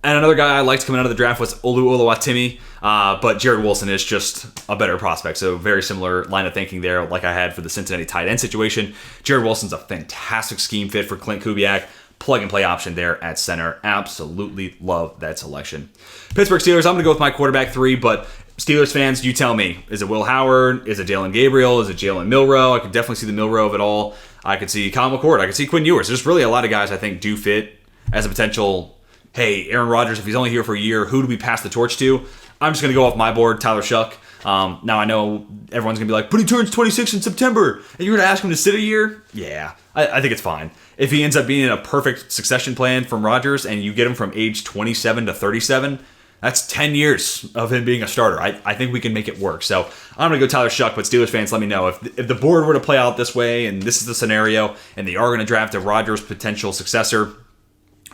And another guy I liked coming out of the draft was Olu Oluwatimi, but Jared Wilson is just a better prospect. So very similar line of thinking there like I had for the Cincinnati tight end situation. Jared Wilson's a fantastic scheme fit for Clint Kubiak. Plug and play option there at center. Absolutely love that selection. Pittsburgh Steelers, I'm going to go with my quarterback 3, but Steelers fans, you tell me. Is it Will Howard? Is it Jalen Gabriel? Is it Jalen Milroe? I could definitely see the Milroe of it all. I could see Kyle McCord. I could see Quinn Ewers. There's really a lot of guys I think do fit as a potential, hey, Aaron Rodgers, if he's only here for a year, who do we pass the torch to? I'm just going to go off my board, Tyler Shuck. Now, I know everyone's going to be like, but he turns 26 in September, and you're going to ask him to sit a year? Yeah, I think it's fine. If he ends up being a perfect succession plan from Rodgers, and you get him from age 27 to 37, that's 10 years of him being a starter. I think we can make it work. So I'm going to go Tyler Shuck, but Steelers fans, let me know. If the board were to play out this way, and this is the scenario, and they are going to draft a Rodgers potential successor,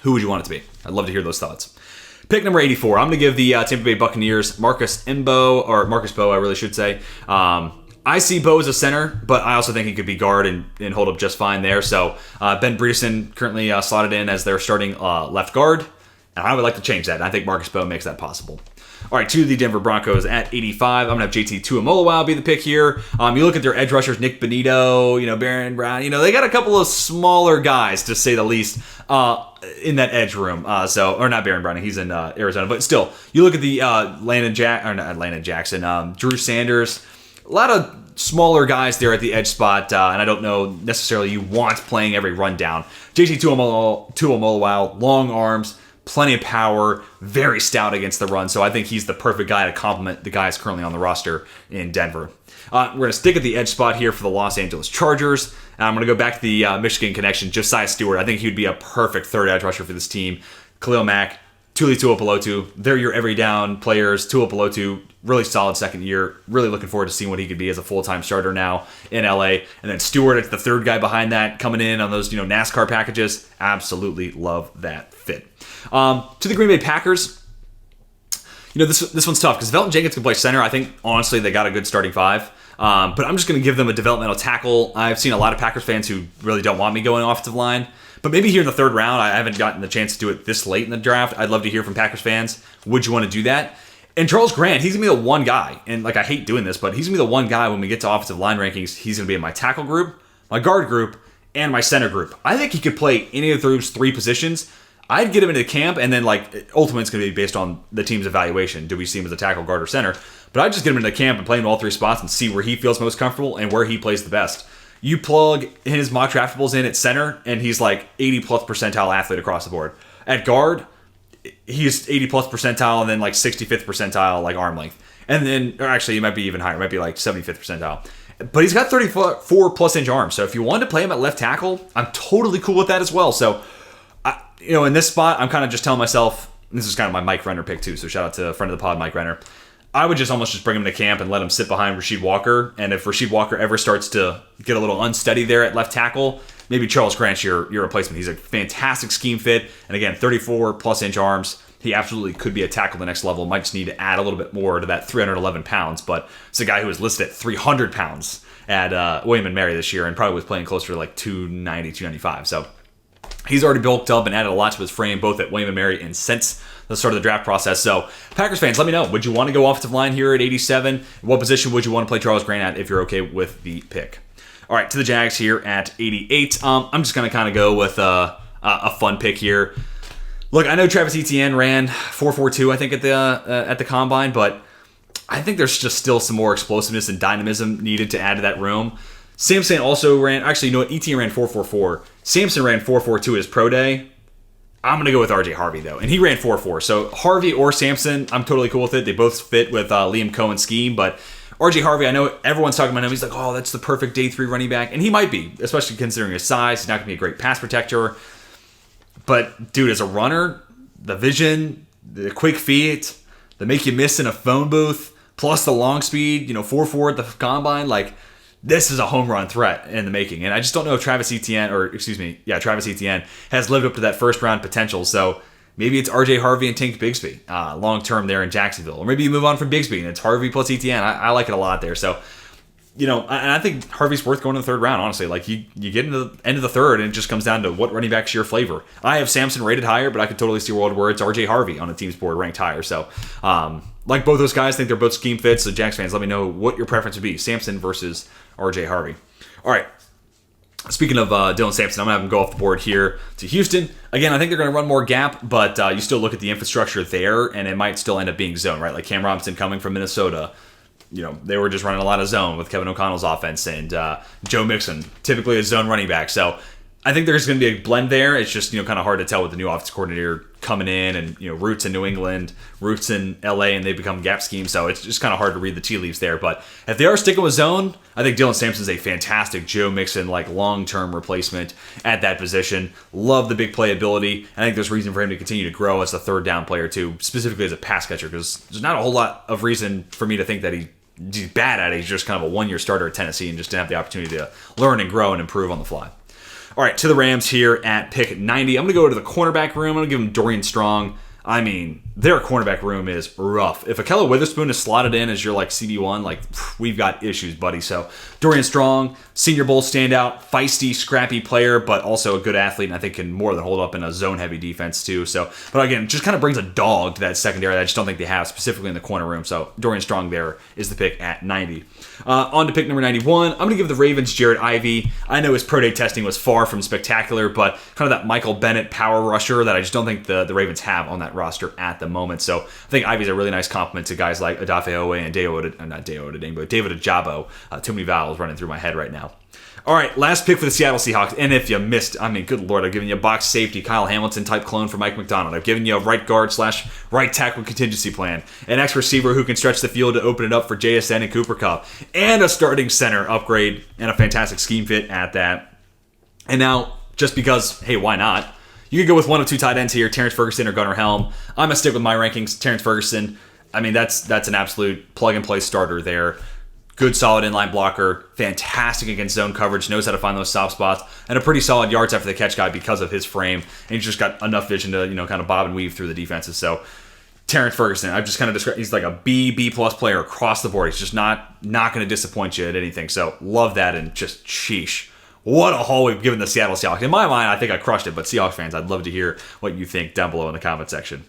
who would you want it to be? I'd love to hear those thoughts. Pick number 84. I'm going to give the Tampa Bay Buccaneers Marcus Bowe, I really should say. I see Bowe as a center, but I also think he could be guard and hold up just fine there. So Ben Bredeson currently slotted in as their starting left guard, and I would like to change that. And I think Marcus Bowe makes that possible. All right, to the Denver Broncos at 85. I'm going to have JT Tuimoloau be the pick here. You look at their edge rushers, Nick Bonito, Baron Brown. They got a couple of smaller guys, to say the least, in that edge room. Or not Baron Brown, he's in Arizona. But still, you look at the Drew Sanders. A lot of smaller guys there at the edge spot, and I don't know necessarily you want playing every rundown. JT Tuimoloau, long arms, plenty of power, very stout against the run, so I think he's the perfect guy to complement the guys currently on the roster in Denver. We're going to stick at the edge spot here for the Los Angeles Chargers. I'm going to go back to the Michigan connection, Josiah Stewart. I think he would be a perfect third edge rusher for this team. Khalil Mack, Tuli Tuipulotu, they're your every down players. Tuipulotu, really solid second year. Really looking forward to seeing what he could be as a full-time starter now in LA. And then Stewart, it's the third guy behind that, coming in on those NASCAR packages. Absolutely love that fit. To the Green Bay Packers, this one's tough because Velton Jenkins can play center. I think, honestly, they got a good starting 5. But I'm just going to give them a developmental tackle. I've seen a lot of Packers fans who really don't want me going offensive line. But maybe here in the third round, I haven't gotten the chance to do it this late in the draft. I'd love to hear from Packers fans. Would you want to do that? And Charles Grant, he's going to be the one guy. And I hate doing this, but he's going to be the one guy when we get to offensive line rankings. He's going to be in my tackle group, my guard group, and my center group. I think he could play any of those 3 positions. I'd get him into camp, and then ultimately it's going to be based on the team's evaluation. Do we see him as a tackle, guard, or center? But I'd just get him into camp and play him all 3 spots and see where he feels most comfortable and where he plays the best. You plug his mock draftables in at center, and he's 80-plus percentile athlete across the board. At guard, he's 80-plus percentile and then 65th percentile arm length. And then, or actually, he might be even higher. It might be 75th percentile. But he's got 34-plus inch arms. So if you wanted to play him at left tackle, I'm totally cool with that as well. So, in this spot, I'm kind of just telling myself, this is kind of my Mike Renner pick too, so shout out to a friend of the pod, Mike Renner. I would almost bring him to camp and let him sit behind Rasheed Walker, and if Rasheed Walker ever starts to get a little unsteady there at left tackle, maybe Charles Grant's your replacement. He's a fantastic scheme fit, and again, 34-plus inch arms. He absolutely could be a tackle the next level. Might just need to add a little bit more to that 311 pounds, but it's a guy who was listed at 300 pounds at William & Mary this year and probably was playing closer to 290, 295, so He's already bulked up and added a lot to his frame, both at William & Mary and since the start of the draft process. So, Packers fans, let me know. Would you want to go offensive line here at 87? What position would you want to play Charles Grant at if you're okay with the pick? All right, to the Jags here at 88. I'm just going to kind of go with a fun pick here. Look, I know Travis Etienne ran 4.42, I think, at the combine, but I think there's just still some more explosiveness and dynamism needed to add to that room. Sampson also ran, actually, you know what? Etienne ran 4.44. Sampson ran 4.42 at his pro day. I'm going to go with RJ Harvey, though, and he ran 4.4. So Harvey or Sampson, I'm totally cool with it. They both fit with Liam Cohen's scheme, but RJ Harvey, I know everyone's talking about him. He's like, oh, that's the perfect day 3 running back, and he might be, especially considering his size. He's not going to be a great pass protector. But, dude, as a runner, the vision, the quick feet, the make you miss in a phone booth, plus the long speed, 4.4 at the combine, like, this is a home run threat in the making. And I just don't know if Travis Etienne has lived up to that first round potential. So maybe it's RJ Harvey and Tank Bigsby long term there in Jacksonville. Or maybe you move on from Bigsby and it's Harvey plus Etienne. I like it a lot there. So, and I think Harvey's worth going to the third round, honestly. Like, you get into the end of the third and it just comes down to what running back's your flavor. I have Sampson rated higher, but I could totally see a world where it's RJ Harvey on a team's board ranked higher. So, like both those guys, think they're both scheme fits. So, Jags fans, let me know what your preference would be. Sampson versus RJ Harvey. All right. Speaking of Dylan Sampson, I'm going to have him go off the board here to Houston. Again, I think they're going to run more gap, but you still look at the infrastructure there, and it might still end up being zone, right? Like Cam Robinson coming from Minnesota. They were just running a lot of zone with Kevin O'Connell's offense, and Joe Mixon, typically a zone running back. So I think there's going to be a blend there. It's just, kind of hard to tell with the new offensive coordinator coming in and, roots in New England, roots in LA, and they become gap schemes. So it's just kind of hard to read the tea leaves there. But if they are sticking with zone, I think Dylan Sampson's a fantastic Joe Mixon, long-term replacement at that position. Love the big playability. I think there's reason for him to continue to grow as a third down player too, specifically as a pass catcher, because there's not a whole lot of reason for me to think that he's bad at it. He's just kind of a one-year starter at Tennessee and just didn't have the opportunity to learn and grow and improve on the fly. All right, to the Rams here at pick 90. I'm going to go to the cornerback room. I'm going to give him Dorian Strong. I mean, their cornerback room is rough. If Ahkello Witherspoon is slotted in as your CB1, we've got issues, buddy. So Dorian Strong, Senior Bowl standout, feisty, scrappy player, but also a good athlete, and I think can more than hold up in a zone-heavy defense too. So, but again, just kind of brings a dog to that secondary that I just don't think they have, specifically in the corner room. So Dorian Strong there is the pick at 90. On to pick number 91. I'm going to give the Ravens Jared Ivey. I know his pro day testing was far from spectacular, but kind of that Michael Bennett power rusher that I just don't think the Ravens have on that roster at the moment. So I think Ivey's a really nice compliment to guys like Odafe Owe and David Ojabo. Too many vowels running through my head right now. All right, last pick for the Seattle Seahawks. And if you missed, good Lord, I've given you a box safety, Kyle Hamilton type clone for Mike McDonald. I've given you a right guard / right tackle contingency plan, an ex receiver who can stretch the field to open it up for JSN and Cooper Kupp, and a starting center upgrade and a fantastic scheme fit at that. And now, just because, hey, why not? You could go with one of two tight ends here, Terrence Ferguson or Gunnar Helm. I'm going to stick with my rankings, Terrence Ferguson. That's an absolute plug-and-play starter there. Good, solid inline blocker, fantastic against zone coverage, knows how to find those soft spots, and a pretty solid yards after the catch guy because of his frame. And he's just got enough vision to, kind of bob and weave through the defenses. So, Terrence Ferguson, I've just kind of described, he's like a B+ player across the board. He's just not going to disappoint you at anything. So, love that, and just sheesh. What a haul we've given the Seattle Seahawks. In my mind, I think I crushed it, but Seahawks fans, I'd love to hear what you think down below in the comment section.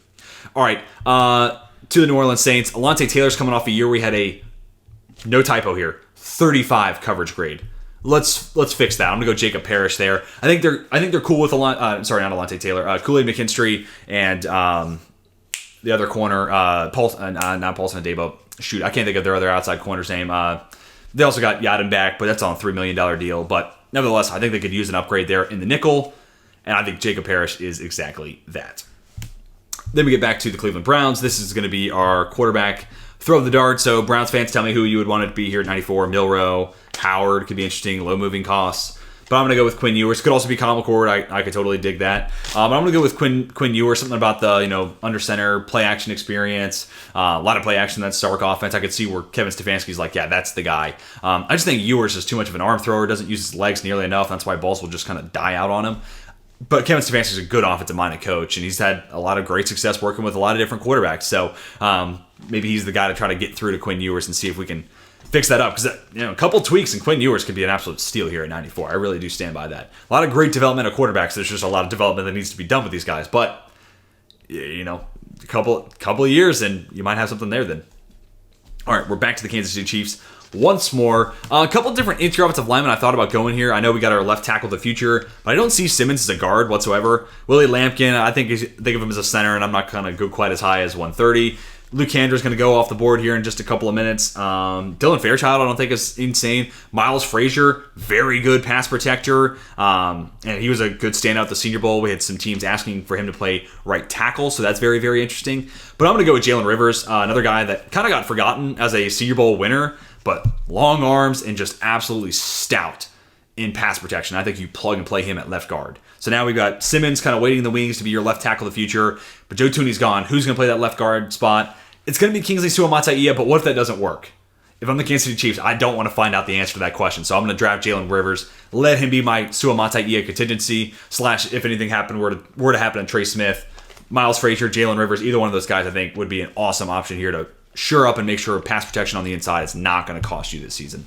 All right, to the New Orleans Saints. Alontae Taylor's coming off a year we had a, no typo here, 35 coverage grade. Let's fix that. I'm gonna go Jacob Parrish there. I think they're cool with not Alontae Taylor, Kool-Aid McKinstry and the other corner, not Paulson Adebo. Shoot, I can't think of their other outside corner's name. They also got Yadin back, but that's on a $3 million deal. But nevertheless, I think they could use an upgrade there in the nickel, and I think Jacob Parrish is exactly that. Then we get back to the Cleveland Browns. This is going to be our quarterback throw the dart. So Browns fans, tell me who you would want it to be here at 94. Milroe, Howard could be interesting, low moving costs. But I'm going to go with Quinn Ewers. Could also be Kyle McCord. I could totally dig that. But I'm going to go with Quinn Ewers. Something about the under center play action experience. A lot of play action in that Stark offense. I could see where Kevin Stefanski's like, yeah, that's the guy. I just think Ewers is too much of an arm thrower. Doesn't use his legs nearly enough. That's why balls will just kind of die out on him. But Kevin Stefanski's a good offensive-minded coach, and he's had a lot of great success working with a lot of different quarterbacks. So maybe he's the guy to try to get through to Quinn Ewers and see if we can fix that up, because a couple tweaks and Quinn Ewers could be an absolute steal here at 94. I really do stand by that. A lot of great development of quarterbacks. There's just a lot of development that needs to be done with these guys, but a couple of years and you might have something there then. All right, we're back to the Kansas City Chiefs once more. A couple of different interior offensive linemen I thought about going here. I know we got our left tackle of the future, but I don't see Simmons as a guard whatsoever. Willie Lampkin, I think of him as a center, and I'm not going to go quite as high as 130. Luke Handler's going to go off the board here in just a couple of minutes. Dylan Fairchild, I don't think is insane. Miles Frazier, very good pass protector. And he was a good standout at the Senior Bowl. We had some teams asking for him to play right tackle, so that's very, very interesting. But I'm going to go with Jalen Rivers, another guy that kind of got forgotten as a Senior Bowl winner, but long arms and just absolutely stout in pass protection. I think you plug and play him at left guard. So now we've got Simmons kind of waiting in the wings to be your left tackle of the future, but Joe Thuney's gone. Who's going to play that left guard spot? It's going to be Kingsley Suamataia, but what if that doesn't work? If I'm the Kansas City Chiefs, I don't want to find out the answer to that question. So I'm going to draft Jalen Rivers, let him be my Suamataia contingency, / if anything were to happen to Trey Smith, Miles Frazier, Jalen Rivers, either one of those guys I think would be an awesome option here to shore up and make sure pass protection on the inside is not going to cost you this season.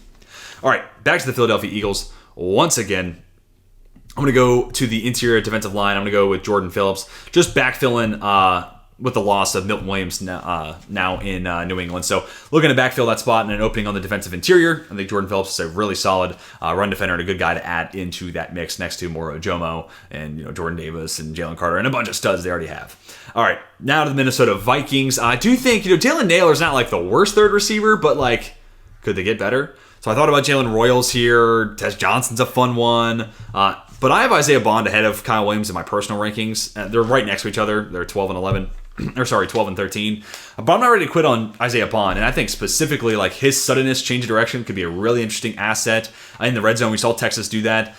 All right, back to the Philadelphia Eagles. Once again, I'm going to go to the interior defensive line. I'm going to go with Jordan Phillips, just backfilling with the loss of Milton Williams now in New England. So looking to backfill that spot and an opening on the defensive interior. I think Jordan Phillips is a really solid run defender and a good guy to add into that mix next to Moro Ojomo and Jordan Davis and Jalen Carter and a bunch of studs they already have. All right, now to the Minnesota Vikings. I do think Jalen Naylor's not like the worst third receiver, but like, could they get better? So I thought about Jalen Royals here. Tez Johnson's a fun one. But I have Isaiah Bond ahead of Kyle Williams in my personal rankings. They're right next to each other. They're 12 and 11. 12 and 13. But I'm not ready to quit on Isaiah Bond. And I think specifically like his suddenness, change of direction could be a really interesting asset. In the red zone, we saw Texas do that,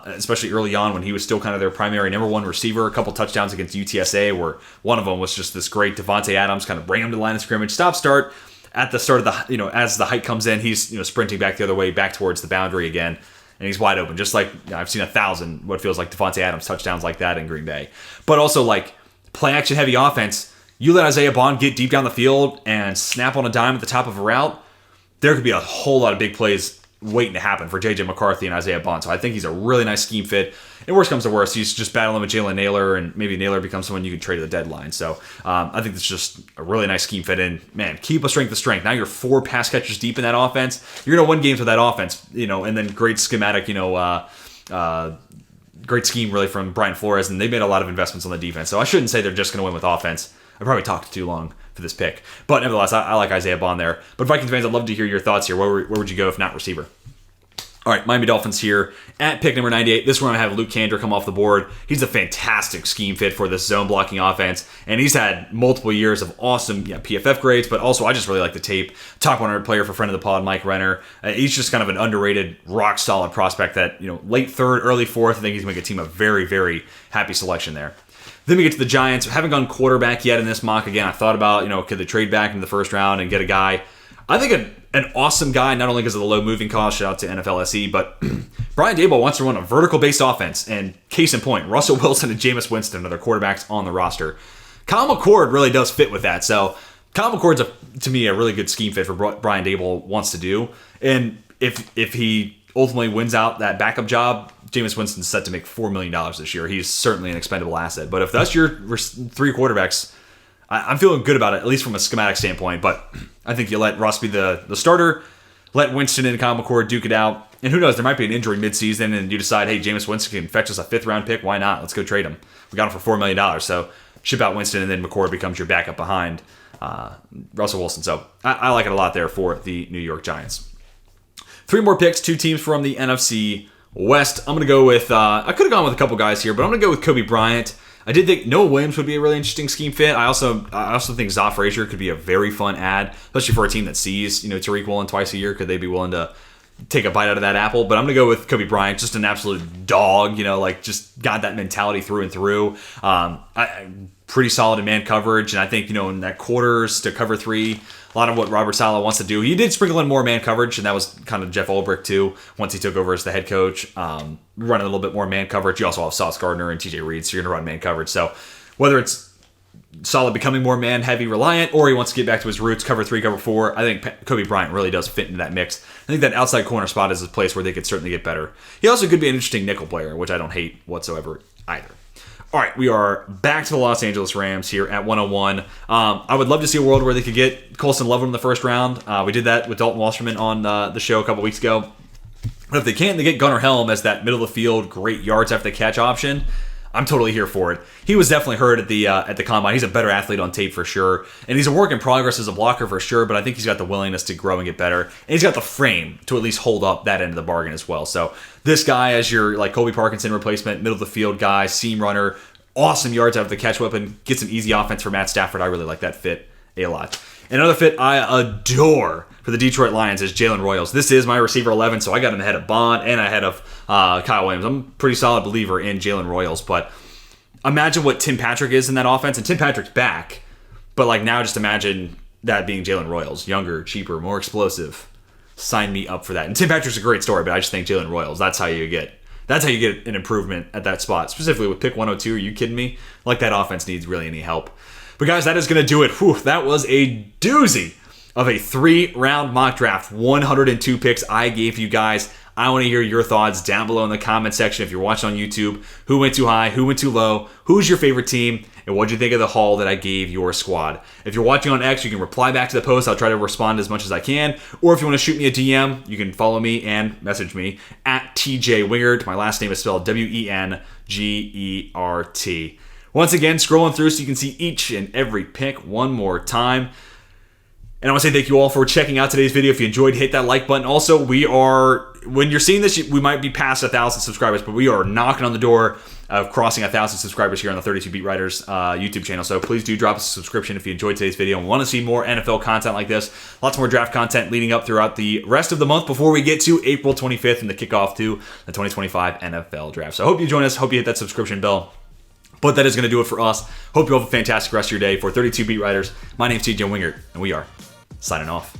especially early on when he was still kind of their primary number one receiver. A couple touchdowns against UTSA where one of them was just this great Devontae Adams kind of bring him to the line of scrimmage, start. At the start of the, as the height comes in, he's sprinting back the other way, back towards the boundary again. And he's wide open, just like I've seen 1,000 what feels like Devontae Adams touchdowns like that in Green Bay. But also like play action heavy offense, you let Isaiah Bond get deep down the field and snap on a dime at the top of a route, there could be a whole lot of big plays waiting to happen for J.J. McCarthy and Isaiah Bond. So I think he's a really nice scheme fit. And worst comes to worst, he's just battling with Jalen Naylor, and maybe Naylor becomes someone you can trade at the deadline. So I think it's just a really nice scheme fit. And man, keep a strength to strength. Now you're 4 pass catchers deep in that offense. You're going to win games with that offense, and then great schematic, great scheme really from Brian Flores. And they made a lot of investments on the defense. So I shouldn't say they're just going to win with offense. I probably talked too long for this pick. But nevertheless, I like Isaiah Bond there. But Vikings fans, I'd love to hear your thoughts here. Where would you go if not receiver? All right, Miami Dolphins here at pick number 98. This is where I have Luke Kandra come off the board. He's a fantastic scheme fit for this zone blocking offense, and he's had multiple years of awesome PFF grades, but also I just really like the tape. Top 100 player for friend of the pod, Mike Renner. He's just kind of an underrated, rock-solid prospect that, late third, early fourth, I think he's going to make a team a very, very happy selection there. Then we get to the Giants. We haven't gone quarterback yet in this mock. Again, I thought about, could they trade back into the first round and get a guy? I think an awesome guy, not only because of the low moving cost, shout out to NFL SE, but Brian Daboll wants to run a vertical-based offense, and case in point, Russell Wilson and Jameis Winston are their quarterbacks on the roster. Kyle McCord really does fit with that, so Kyle McCord's, to me, a really good scheme fit for Brian Daboll wants to do, and if he ultimately wins out that backup job, Jameis Winston's set to make $4 million this year. He's certainly an expendable asset, but if that's your 3 quarterbacks, I'm feeling good about it, at least from a schematic standpoint, but I think you let Russ be the starter, let Winston and Kyle McCord duke it out, and who knows, there might be an injury midseason, and you decide, hey, Jameis Winston can fetch us a 5th-round pick, why not? Let's go trade him. We got him for $4 million, so ship out Winston, and then McCord becomes your backup behind Russell Wilson. So I like it a lot there for the New York Giants. 3 more picks, 2 teams from the NFC West. I'm going to go with, I could have gone with a couple guys here, but I'm going to go with Kobe Bryant. I did think Noah Williams would be a really interesting scheme fit. I also think Zoff Frazier could be a very fun ad, especially for a team that sees Tariq Woolen twice a year. Could they be willing to take a bite out of that apple? But I'm going to go with Kobe Bryant, just an absolute dog, just got that mentality through and through. Pretty solid in man coverage, and I think, in that quarters to cover 3, a lot of what Robert Saleh wants to do. He did sprinkle in more man coverage, and that was kind of Jeff Ulbrich too, once he took over as the head coach. Running a little bit more man coverage. You also have Sauce Gardner and TJ Reed, so you're going to run man coverage. So whether it's solid, becoming more man-heavy reliant, or he wants to get back to his roots, cover 3, cover 4. I think Kobe Bryant really does fit into that mix. I think that outside corner spot is a place where they could certainly get better. He also could be an interesting nickel player, which I don't hate whatsoever either. All right, we are back to the Los Angeles Rams here at 101. I would love to see a world where they could get Colston Loveland in the first round. We did that with Dalton Wasserman on the show a couple weeks ago. But if they can't, they get Gunnar Helm as that middle of the field, great yards after the catch option. I'm totally here for it. He was definitely hurt at the combine. He's a better athlete on tape for sure, and he's a work in progress as a blocker for sure. But I think he's got the willingness to grow and get better, and he's got the frame to at least hold up that end of the bargain as well. So this guy as your like Colby Parkinson replacement, middle of the field guy, seam runner, awesome yards out of the catch weapon, gets an easy offense for Matt Stafford. I really like that fit a lot. Another fit I adore for the Detroit Lions is Jalen Royals. This is my receiver 11, so I got him ahead of Bond and ahead of Kyle Williams. I'm a pretty solid believer in Jalen Royals, but imagine what Tim Patrick is in that offense, and Tim Patrick's back, but like now just imagine that being Jalen Royals, younger, cheaper, more explosive. Sign me up for that. And Tim Patrick's a great story, but I just think Jalen Royals, that's how you get an improvement at that spot, specifically with pick 102. Are you kidding me? Like that offense needs really any help. But guys, that is going to do it. Whew, that was a doozy of a 3-round mock draft. 102 picks I gave you guys. I want to hear your thoughts down below in the comment section if you're watching on YouTube. Who went too high? Who went too low? Who's your favorite team? And what did you think of the haul that I gave your squad? If you're watching on X, you can reply back to the post. I'll try to respond as much as I can. Or if you want to shoot me a DM, you can follow me and message me at TJ Wingert. My last name is spelled Wengert. Once again, scrolling through so you can see each and every pick one more time. And I want to say thank you all for checking out today's video. If you enjoyed, hit that like button. Also, when you're seeing this, we might be past 1,000 subscribers, but we are knocking on the door of crossing 1,000 subscribers here on the 32 Beat Writers YouTube channel. So please do drop us a subscription if you enjoyed today's video and want to see more NFL content like this. Lots more draft content leading up throughout the rest of the month before we get to April 25th and the kickoff to the 2025 NFL Draft. So I hope you join us. Hope you hit that subscription bell. But that is going to do it for us. Hope you have a fantastic rest of your day. For 32 Beat Writers, my name is TJ Wingert, and we are signing off.